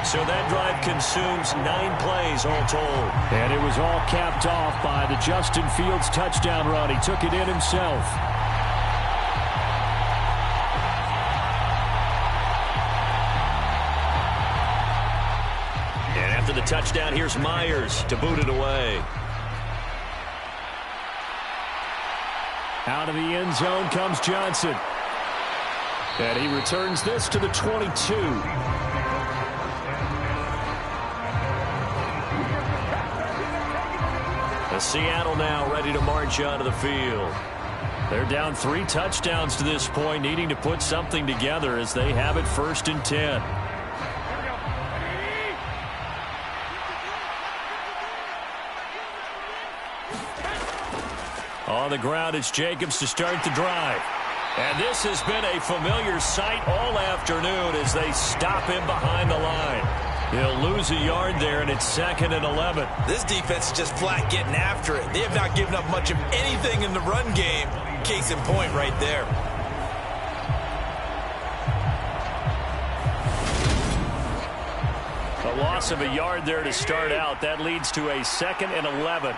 So that drive consumes 9 plays all told. And it was all capped off by the Justin Fields touchdown run. He took it in himself. And after the touchdown, here's Myers to boot it away. Out of the end zone comes Johnson. And he returns this to the 22. Seattle now ready to march onto the field. They're down 3 touchdowns to this point, needing to put something together as they have it 1st and 10. On the ground, it's Jacobs to start the drive. And this has been a familiar sight all afternoon as they stop him behind the line. He'll lose a yard there, and it's 2nd and 11. This defense is just flat getting after it. They have not given up much of anything in the run game. Case in point right there. loss of a yard there to start out. That leads to a 2nd and 11.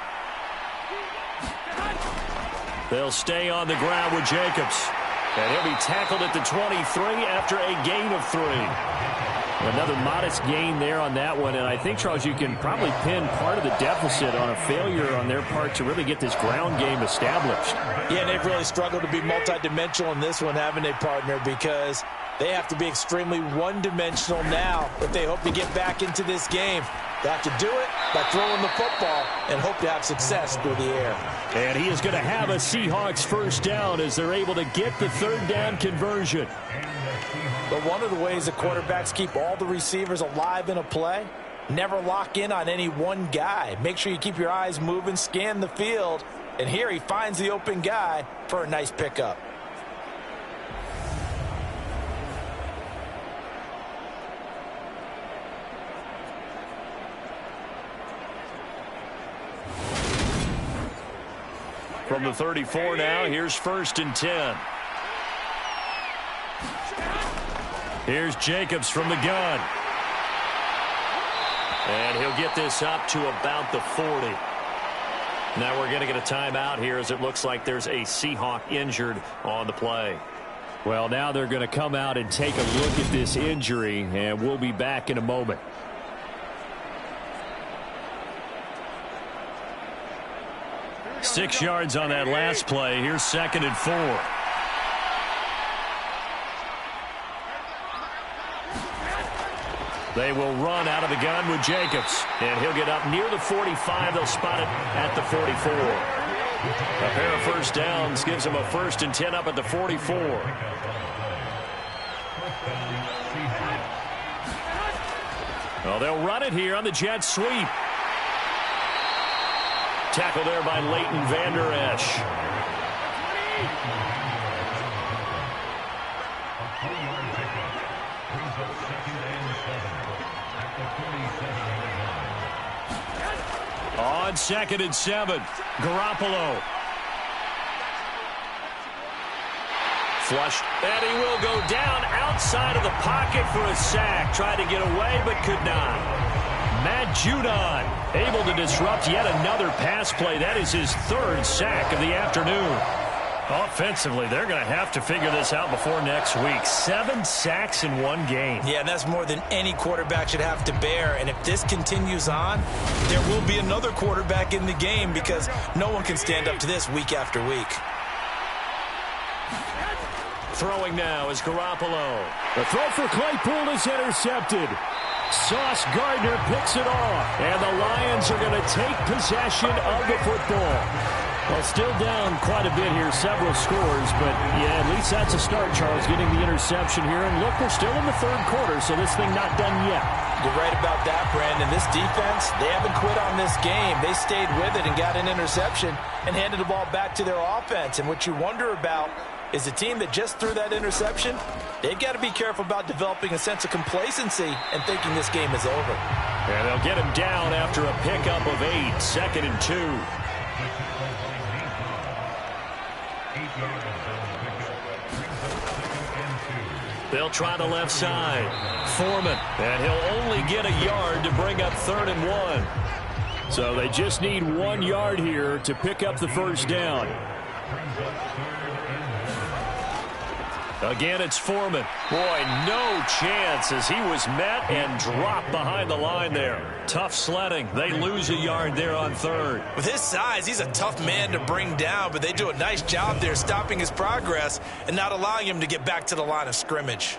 They'll stay on the ground with Jacobs. And he'll be tackled at the 23 after a gain of 3. Another modest gain there on that one. And I think, Charles, you can probably pin part of the deficit on a failure on their part to really get this ground game established. Yeah, and they've really struggled to be multidimensional in this one, haven't they, partner? Because they have to be extremely one-dimensional now if they hope to get back into this game. They have to do it by throwing the football and hope to have success through the air. And he is going to have a Seahawks first down as they're able to get the 3rd down conversion. But one of the ways the quarterbacks keep all the receivers alive in a play, never lock in on any one guy. Make sure you keep your eyes moving, scan the field, and here he finds the open guy for a nice pickup. From the 34 now, here's 1st and 10. Here's Jacobs from the gun. And he'll get this up to about the 40. Now we're going to get a timeout here as it looks like there's a Seahawk injured on the play. Well, now they're going to come out and take a look at this injury, and we'll be back in a moment. Six yards on that last play. Here's 2nd and 4. They will run out of the gun with Jacobs. And he'll get up near the 45. They'll spot it at the 44. A pair of first downs gives them a 1st and 10 up at the 44. Well, they'll run it here on the jet sweep. Tackle there by Leighton Vander Esch. On 2nd and 7, Garoppolo. Flushed, and he will go down outside of the pocket for a sack. Tried to get away, but could not. Matt Judon able to disrupt yet another pass play. That is his 3rd sack of the afternoon. Offensively, they're going to have to figure this out before next week. 7 sacks in one game. Yeah, and that's more than any quarterback should have to bear. And if this continues on, there will be another quarterback in the game because no one can stand up to this week after week. Throwing now is Garoppolo. The throw for Claypool is intercepted. Sauce Gardner picks it off. And the Lions are going to take possession of the football. Well, still down quite a bit here, several scores, but yeah, at least that's a start, Charles, getting the interception here. And look, we're still in the 3rd quarter, so this thing not done yet. You're right about that, Brandon. This defense, they haven't quit on this game. They stayed with it and got an interception and handed the ball back to their offense. And what you wonder about is the team that just threw that interception, they've got to be careful about developing a sense of complacency and thinking this game is over. And they'll get him down after a pickup of 8, 2nd and 2. They'll try the left side. Foreman. And he'll only get a yard to bring up 3rd and 1. So they just need 1 yard here to pick up the first down. Again, it's Foreman. Boy, no chance as he was met and dropped behind the line there. Tough sledding. They lose a yard there on 3rd. With his size, he's a tough man to bring down, but they do a nice job there stopping his progress and not allowing him to get back to the line of scrimmage.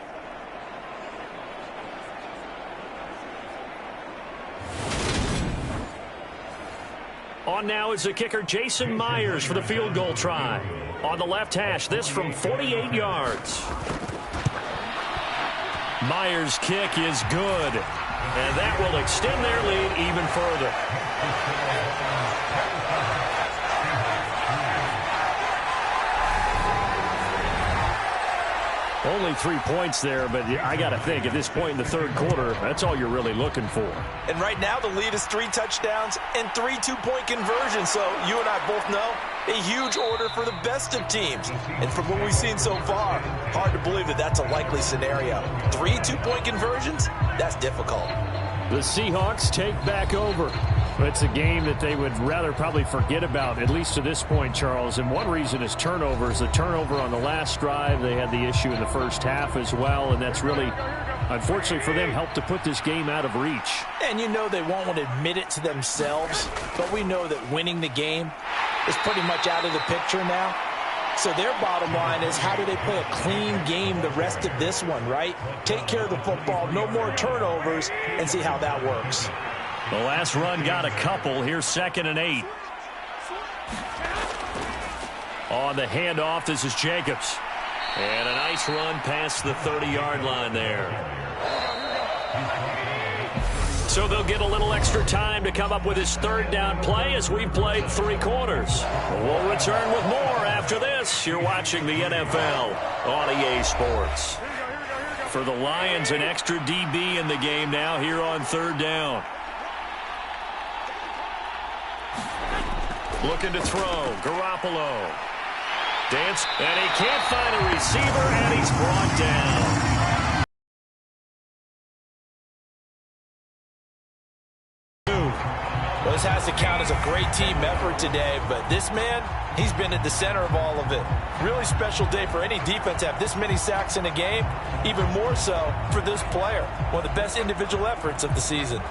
On now is the kicker, Jason Myers, for the field goal try. On the left hash, this from 48 yards. Myers' kick is good. And that will extend their lead even further. Only 3 points there, but I got to think at this point in the 3rd quarter, that's all you're really looking for. And right now the lead is 3 touchdowns and 3 two-point conversions. So you and I both know a huge order for the best of teams. And from what we've seen so far, hard to believe that that's a likely scenario. 3 two-point conversions? That's difficult. The Seahawks take back over. It's a game that they would rather probably forget about, at least to this point, Charles. And one reason is turnovers. The turnover on the last drive, they had the issue in the first half as well, and that's really, unfortunately for them, helped to put this game out of reach. And you know they won't want to admit it to themselves, but we know that winning the game is pretty much out of the picture now. So their bottom line is, how do they play a clean game the rest of this one, right? Take care of the football, no more turnovers, and see how that works. The last run got a couple. Here's 2nd and 8. On the handoff, this is Jacobs. And a nice run past the 30-yard line there. So they'll get a little extra time to come up with his 3rd down play as we've played 3 quarters. We'll return with more after this. You're watching the NFL on EA Sports. For the Lions, an extra DB in the game now here on 3rd down. Looking to throw. Garoppolo. Dance, and he can't find a receiver, and he's brought down. Well, this has to count as a great team effort today, but this man, he's been at the center of all of it. Really special day for any defense to have this many sacks in a game, even more so for this player. One of the best individual efforts of the season.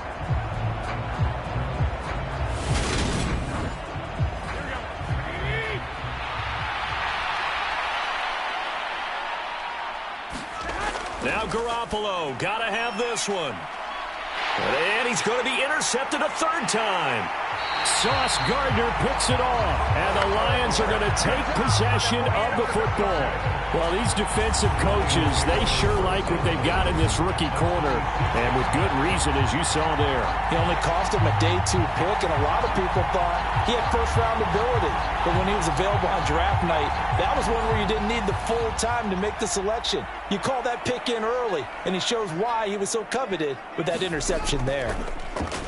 Now Garoppolo, got to have this one. And he's going to be intercepted a 3rd time. Sauce Gardner picks it off, and the Lions are going to take possession of the football. Well, these defensive coaches, they sure like what they've got in this rookie corner, and with good reason, as you saw there. He only cost him a day 2 pick, and a lot of people thought he had first-round ability. But when he was available on draft night, that was one where you didn't need the full time to make the selection. You call that pick in early, and he shows why he was so coveted with that interception there.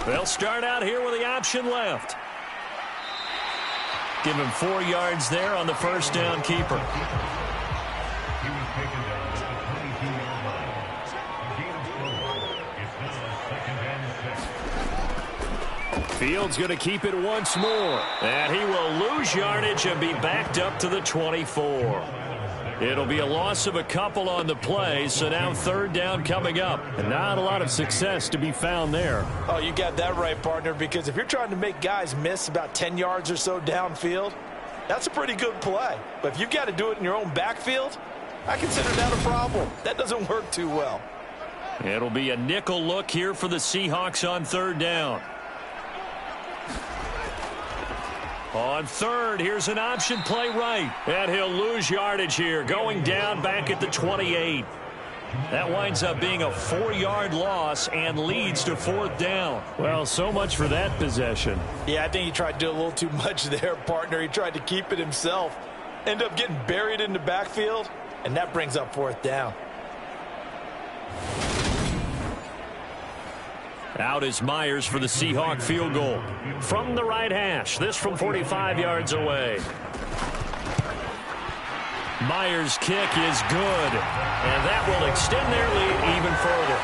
They'll start out here with the option left. Give him 4 yards there on the 1st down keeper. Fields going to keep it once more. And he will lose yardage and be backed up to the 24. It'll be a loss of a couple on the play, so now 3rd down coming up. And not a lot of success to be found there. Oh, you got that right, partner, because if you're trying to make guys miss about 10 yards or so downfield, that's a pretty good play. But if you've got to do it in your own backfield, I consider that a problem. That doesn't work too well. It'll be a nickel look here for the Seahawks on 3rd down. On 3rd, here's an option play right. And he'll lose yardage here, going down back at the 28. That winds up being a 4-yard loss and leads to 4th down. Well, so much for that possession. Yeah, I think he tried to do a little too much there, partner. He tried to keep it himself. End up getting buried in the backfield, and that brings up 4th down. Out is Myers for the Seahawk field goal. From the right hash, this from 45 yards away. Myers' kick is good, and that will extend their lead even further.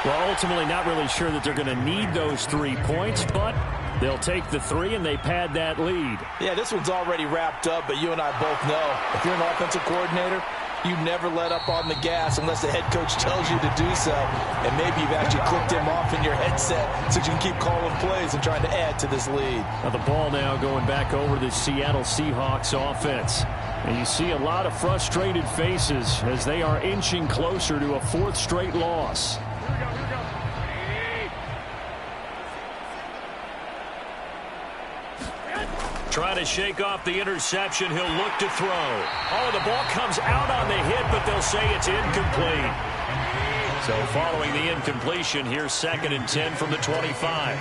Well, ultimately not really sure that they're going to need those 3 points, but they'll take the 3 and they pad that lead. Yeah, this one's already wrapped up, but you and I both know if you're an offensive coordinator, you never let up on the gas unless the head coach tells you to do so. And maybe you've actually clicked him off in your headset so you can keep calling plays and trying to add to this lead. Now the ball now going back over the Seattle Seahawks offense. And you see a lot of frustrated faces as they are inching closer to a 4th straight loss. Trying to shake off the interception. He'll look to throw. Oh, the ball comes out on the hit, but they'll say it's incomplete. So following the incompletion, here's 2nd and 10 from the 25.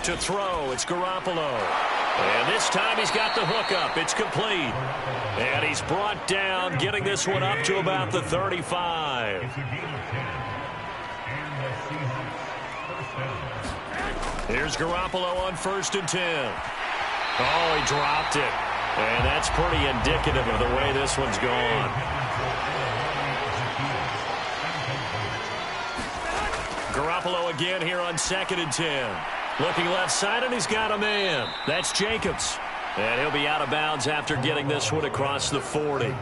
To throw, it's Garoppolo. And this time he's got the hook up. It's complete. And he's brought down, getting this one up to about the 35. Here's Garoppolo on 1st and 10. Oh, he dropped it. And that's pretty indicative of the way this one's gone. Garoppolo again here on 2nd and 10. Looking left side, and he's got a man. That's Jacobs. And he'll be out of bounds after getting this one across the 40.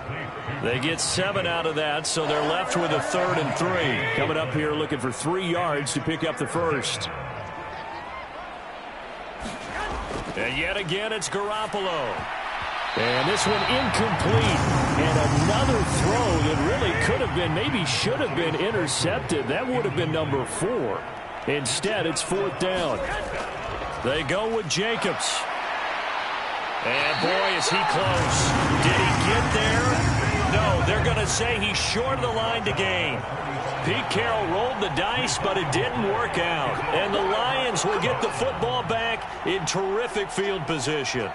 They get 7 out of that, so they're left with a 3rd and 3. Coming up here looking for 3 yards to pick up the first. And yet again, it's Garoppolo. And this one incomplete. And another throw that really could have been, maybe should have been intercepted. That would have been number 4. Instead, it's 4th down. They go with Jacobs. And boy, is he close. Did he get there? No, they're going to say he's short of the line to gain. Pete Carroll rolled the dice, but it didn't work out. And the Lions will get the football back in terrific field position.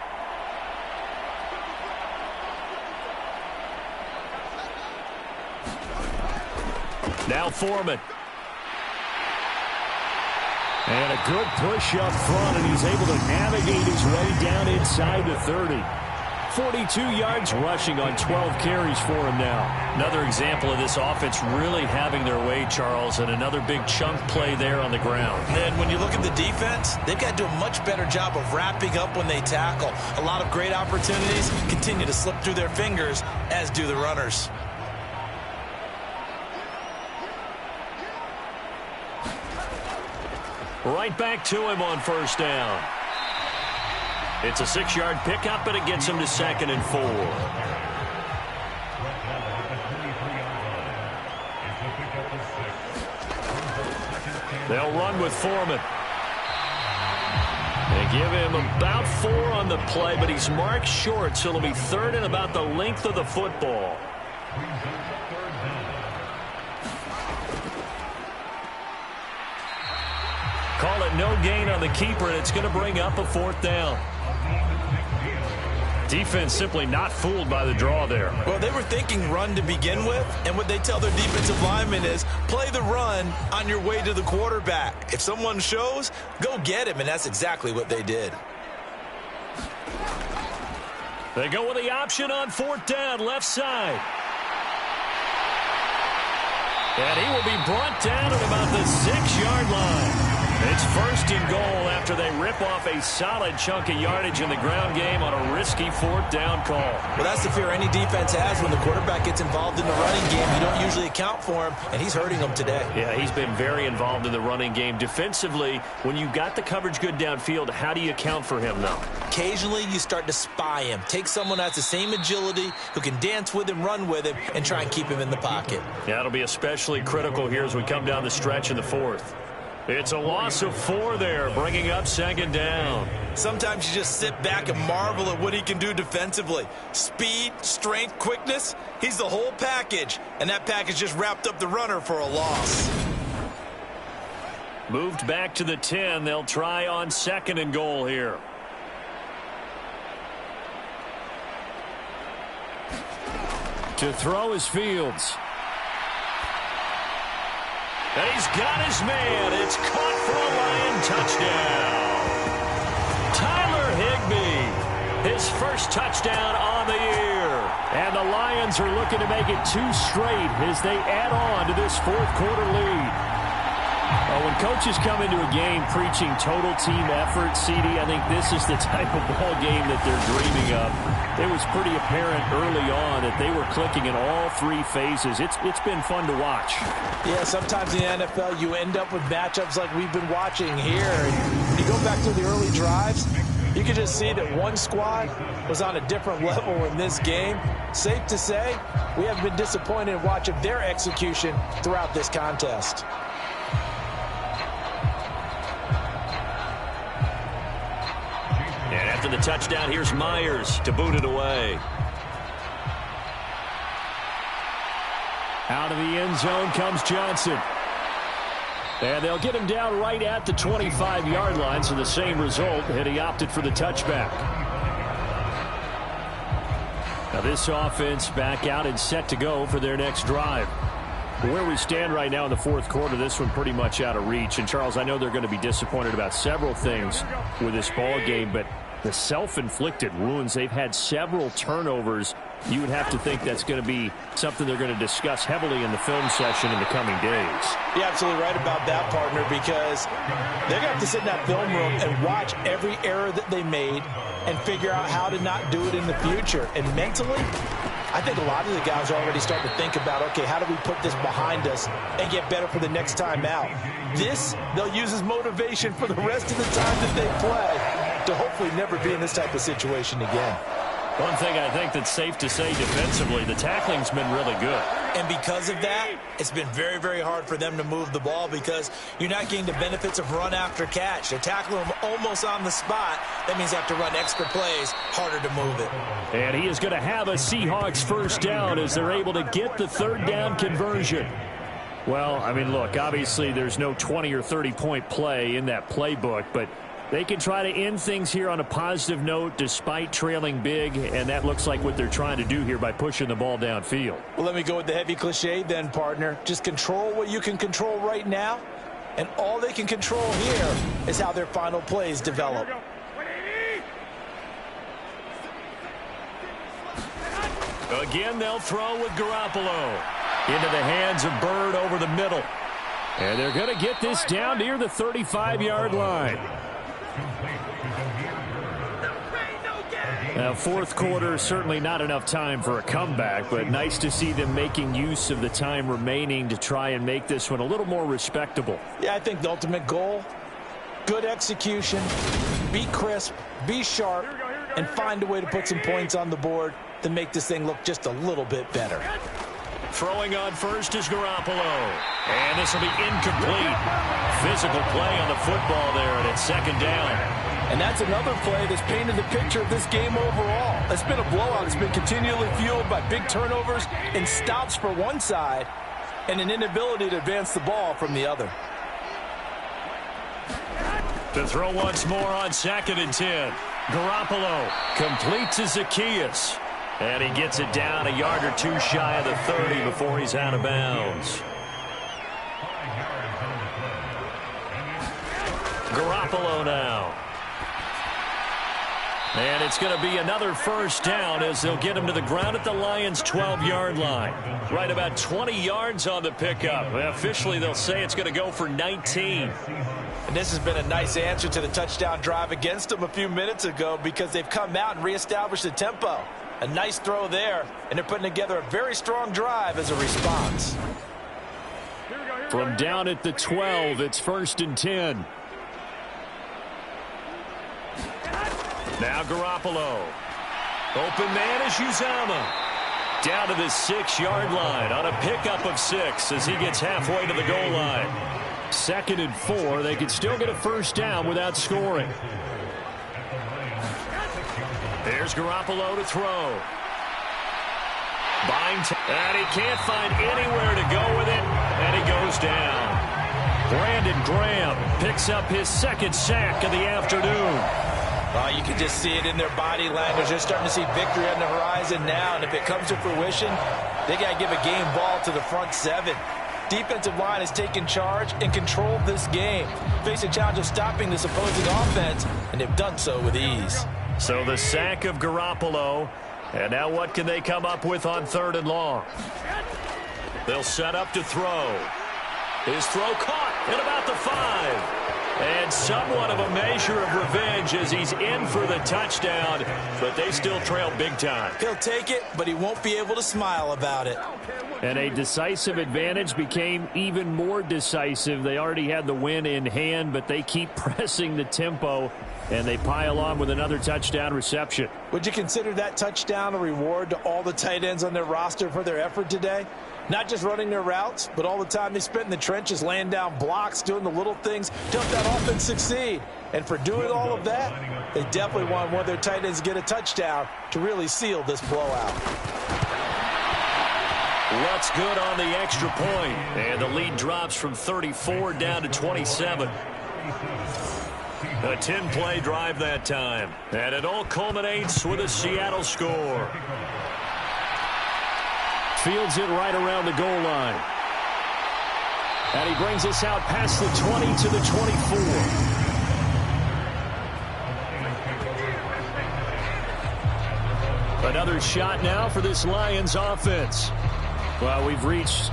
Now Foreman. And a good push up front, and he's able to navigate his way down inside the 30. 42 yards rushing on 12 carries for him now. Another example of this offense really having their way, Charles, and another big chunk play there on the ground. And when you look at the defense, they've got to do a much better job of wrapping up when they tackle. A lot of great opportunities continue to slip through their fingers, as do the runners. Right back to him on 1st down. It's a 6-yard pickup, but it gets him to 2nd and 4. They'll run with Foreman. They give him about 4 on the play, but he's marked short, so it'll be 3rd and about the length of the football. Call it no gain on the keeper, and it's going to bring up a 4th down. Defense simply not fooled by the draw there. Well, they were thinking run to begin with, and what they tell their defensive linemen is play the run on your way to the quarterback. If someone shows, go get him, and that's exactly what they did. They go with the option on 4th down, left side. And he will be brought down at about the 6-yard line. It's 1st and goal after they rip off a solid chunk of yardage in the ground game on a risky 4th down call. Well, that's the fear any defense has when the quarterback gets involved in the running game. You don't usually account for him, and he's hurting them today. Yeah, he's been very involved in the running game. Defensively, when you've got the coverage good downfield, how do you account for him, though? Occasionally, you start to spy him. Take someone that has the same agility, who can dance with him, run with him, and try and keep him in the pocket. Yeah, it'll be especially critical here as we come down the stretch in the 4th. It's a loss of 4 there, bringing up 2nd down. Sometimes you just sit back and marvel at what he can do defensively. Speed, strength, quickness, he's the whole package. And that package just wrapped up the runner for a loss. Moved back to the 10. They'll try on 2nd and goal here. To throw is Fields. And he's got his man. It's caught for a Lion touchdown. Tyler Higbee, his first touchdown on the year. And the Lions are looking to make it 2 straight as they add on to this 4th quarter lead. When coaches come into a game preaching total team effort, CD, I think this is the type of ball game that they're dreaming of. It was pretty apparent early on that they were clicking in all 3 phases. It's been fun to watch. Yeah, sometimes in the NFL you end up with matchups like we've been watching here. And you go back to the early drives, you can just see that one squad was on a different level in this game. Safe to say, we have been disappointed in watching their execution throughout this contest. And after the touchdown, here's Myers to boot it away. Out of the end zone comes Johnson. And they'll get him down right at the 25-yard line, so the same result, and he opted for the touchback. Now this offense back out and set to go for their next drive. Where we stand right now in the 4th quarter, this one pretty much out of reach. And, Charles, I know they're going to be disappointed about several things with this ball game, but the self-inflicted wounds. They've had several turnovers. You would have to think that's going to be something they're going to discuss heavily in the film session in the coming days. You're absolutely right about that, partner, because they're going to have to sit in that film room and watch every error that they made and figure out how to not do it in the future. And mentally, I think a lot of the guys are already starting to think about, okay, how do we put this behind us and get better for the next time out? This, they'll use as motivation for the rest of the time that they play to hopefully never be in this type of situation again. One thing I think that's safe to say defensively, the tackling's been really good. And because of that, it's been very, very hard for them to move the ball because you're not getting the benefits of run after catch. They're tackling them almost on the spot. That means they have to run extra plays, harder to move it. And he is going to have a Seahawks first down as they're able to get the third down conversion. Well, I mean, look, obviously there's no 20 or 30-point play in that playbook, but they can try to end things here on a positive note despite trailing big, and that looks like what they're trying to do here by pushing the ball downfield. Well, let me go with the heavy cliche then, partner. Just control what you can control right now, and all they can control here is how their final plays develop. Again, they'll throw with Garoppolo. Into the hands of Bird over the middle. And they're going to get this down near the 35-yard line. Now, fourth quarter, certainly not enough time for a comeback, but nice to see them making use of the time remaining to try and make this one a little more respectable. Yeah, I think the ultimate goal, good execution, be crisp, be sharp, and find a way to put some points on the board to make this thing look just a little bit better. Throwing on first is Garoppolo. And this will be incomplete. Physical play on the football there, and it's second down. And that's another play that's painted the picture of this game overall. It's been a blowout. It's been continually fueled by big turnovers and stops for one side and an inability to advance the ball from the other. To throw once more on 2nd and 10. Garoppolo completes to Zacchaeus. And he gets it down a yard or two shy of the 30 before he's out of bounds. Garoppolo now. And it's going to be another first down as they'll get him to the ground at the Lions' 12-yard line. Right about 20 yards on the pickup. Officially, they'll say it's going to go for 19. And this has been a nice answer to the touchdown drive against them a few minutes ago because they've come out and reestablished the tempo. A nice throw there, and they're putting together a very strong drive as a response. From down at the 12, it's 1st and 10. Now Garoppolo. Open man is Uzama. Down to the 6-yard line on a pickup of 6 as he gets halfway to the goal line. 2nd and 4. They could still get a first down without scoring. There's Garoppolo to throw. And he can't find anywhere to go with it, and he goes down. Brandon Graham picks up his 2nd sack of the afternoon. You can just see it in their body language. They're starting to see victory on the horizon now, and if it comes to fruition, they got to give a game ball to the front 7. Defensive line has taken charge and controlled this game. Face a challenge of stopping this opposing offense, and they've done so with ease. So the sack of Garoppolo, and now what can they come up with on 3rd and long? They'll set up to throw. His throw caught at about the 5. And somewhat of a measure of revenge as he's in for the touchdown, but they still trail big time. He'll take it, but he won't be able to smile about it. And a decisive advantage became even more decisive. They already had the win in hand, but they keep pressing the tempo, and they pile on with another touchdown reception. Would you consider that touchdown a reward to all the tight ends on their roster for their effort today? Not just running their routes, but all the time they spent in the trenches, laying down blocks, doing the little things to help that offense succeed. And for doing all of that, they definitely want one of their tight ends to get a touchdown to really seal this blowout. What's good on the extra point? And the lead drops from 34 down to 27. A 10-play drive that time. And it all culminates with a Seattle score. Fields it right around the goal line. And he brings us out past the 20 to the 24. Another shot now for this Lions offense. Well, we've reached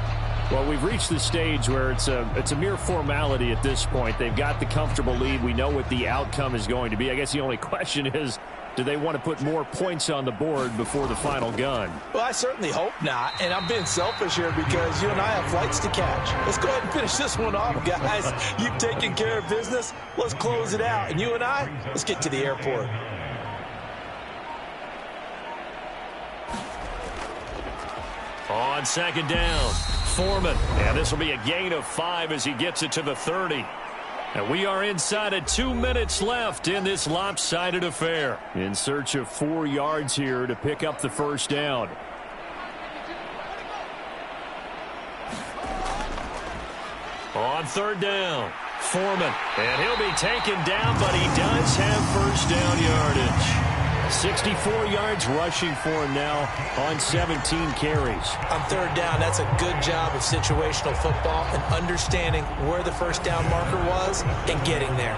the stage where it's a mere formality at this point. They've got the comfortable lead. We know what the outcome is going to be. I guess the only question is, do they want to put more points on the board before the final gun? Well, I certainly hope not, and I'm being selfish here because you and I have flights to catch. Let's go ahead and finish this one off, guys. You've taken care of business. Let's close it out, and you and I, let's get to the airport. On second down, Foreman. And this will be a gain of 5 as he gets it to the 30. And we are inside of 2 minutes left in this lopsided affair. In search of 4 yards here to pick up the first down. On third down, Foreman. And he'll be taken down, but he does have first down yardage. 64 yards rushing for him now on 17 carries. On third down, that's a good job of situational football and understanding where the first down marker was and getting there.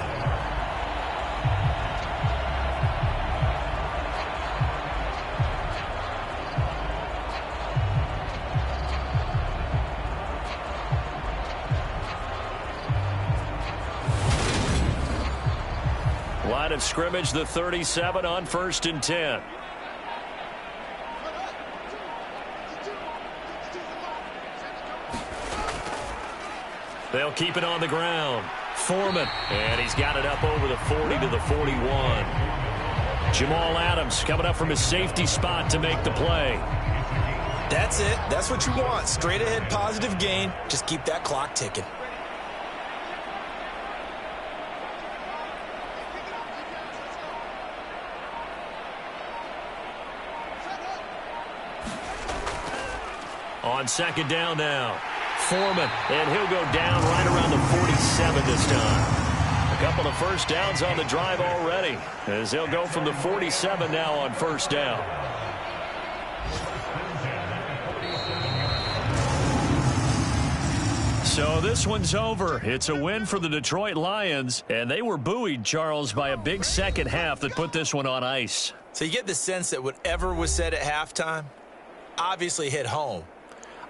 Line of scrimmage, the 37 on 1st and 10. They'll keep it on the ground. Foreman, and he's got it up over the 40 to the 41. Jamal Adams coming up from his safety spot to make the play. That's it. That's what you want. Straight ahead, positive gain. Just keep that clock ticking. On second down now, Foreman, and he'll go down right around the 47 this time. A couple of first downs on the drive already, as he'll go from the 47 now on first down. So this one's over. It's a win for the Detroit Lions, and they were buoyed, Charles, by a big second half that put this one on ice. So you get the sense that whatever was said at halftime obviously hit home.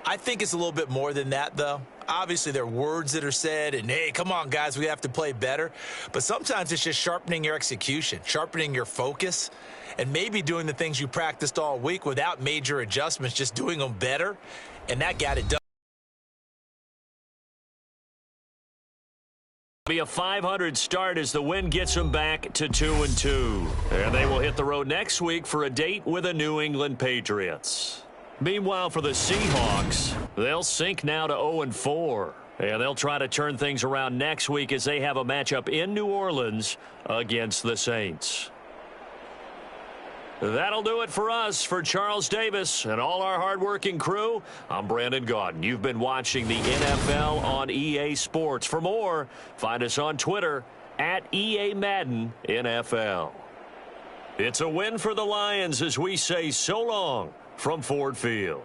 I think it's a little bit more than that, though. Obviously, there are words that are said, and, hey, come on, guys, we have to play better. But sometimes it's just sharpening your execution, sharpening your focus, and maybe doing the things you practiced all week without major adjustments, just doing them better, and that got it done. Be a 500 start as the win gets them back to 2-2. And they will hit the road next week for a date with the New England Patriots. Meanwhile, for the Seahawks, they'll sink now to 0-4. And they'll try to turn things around next week as they have a matchup in New Orleans against the Saints. That'll do it for us. For Charles Davis and all our hardworking crew, I'm Brandon Gaudin. You've been watching the NFL on EA Sports. For more, find us on Twitter at EA Madden NFL. It's a win for the Lions as we say so long from Ford Field.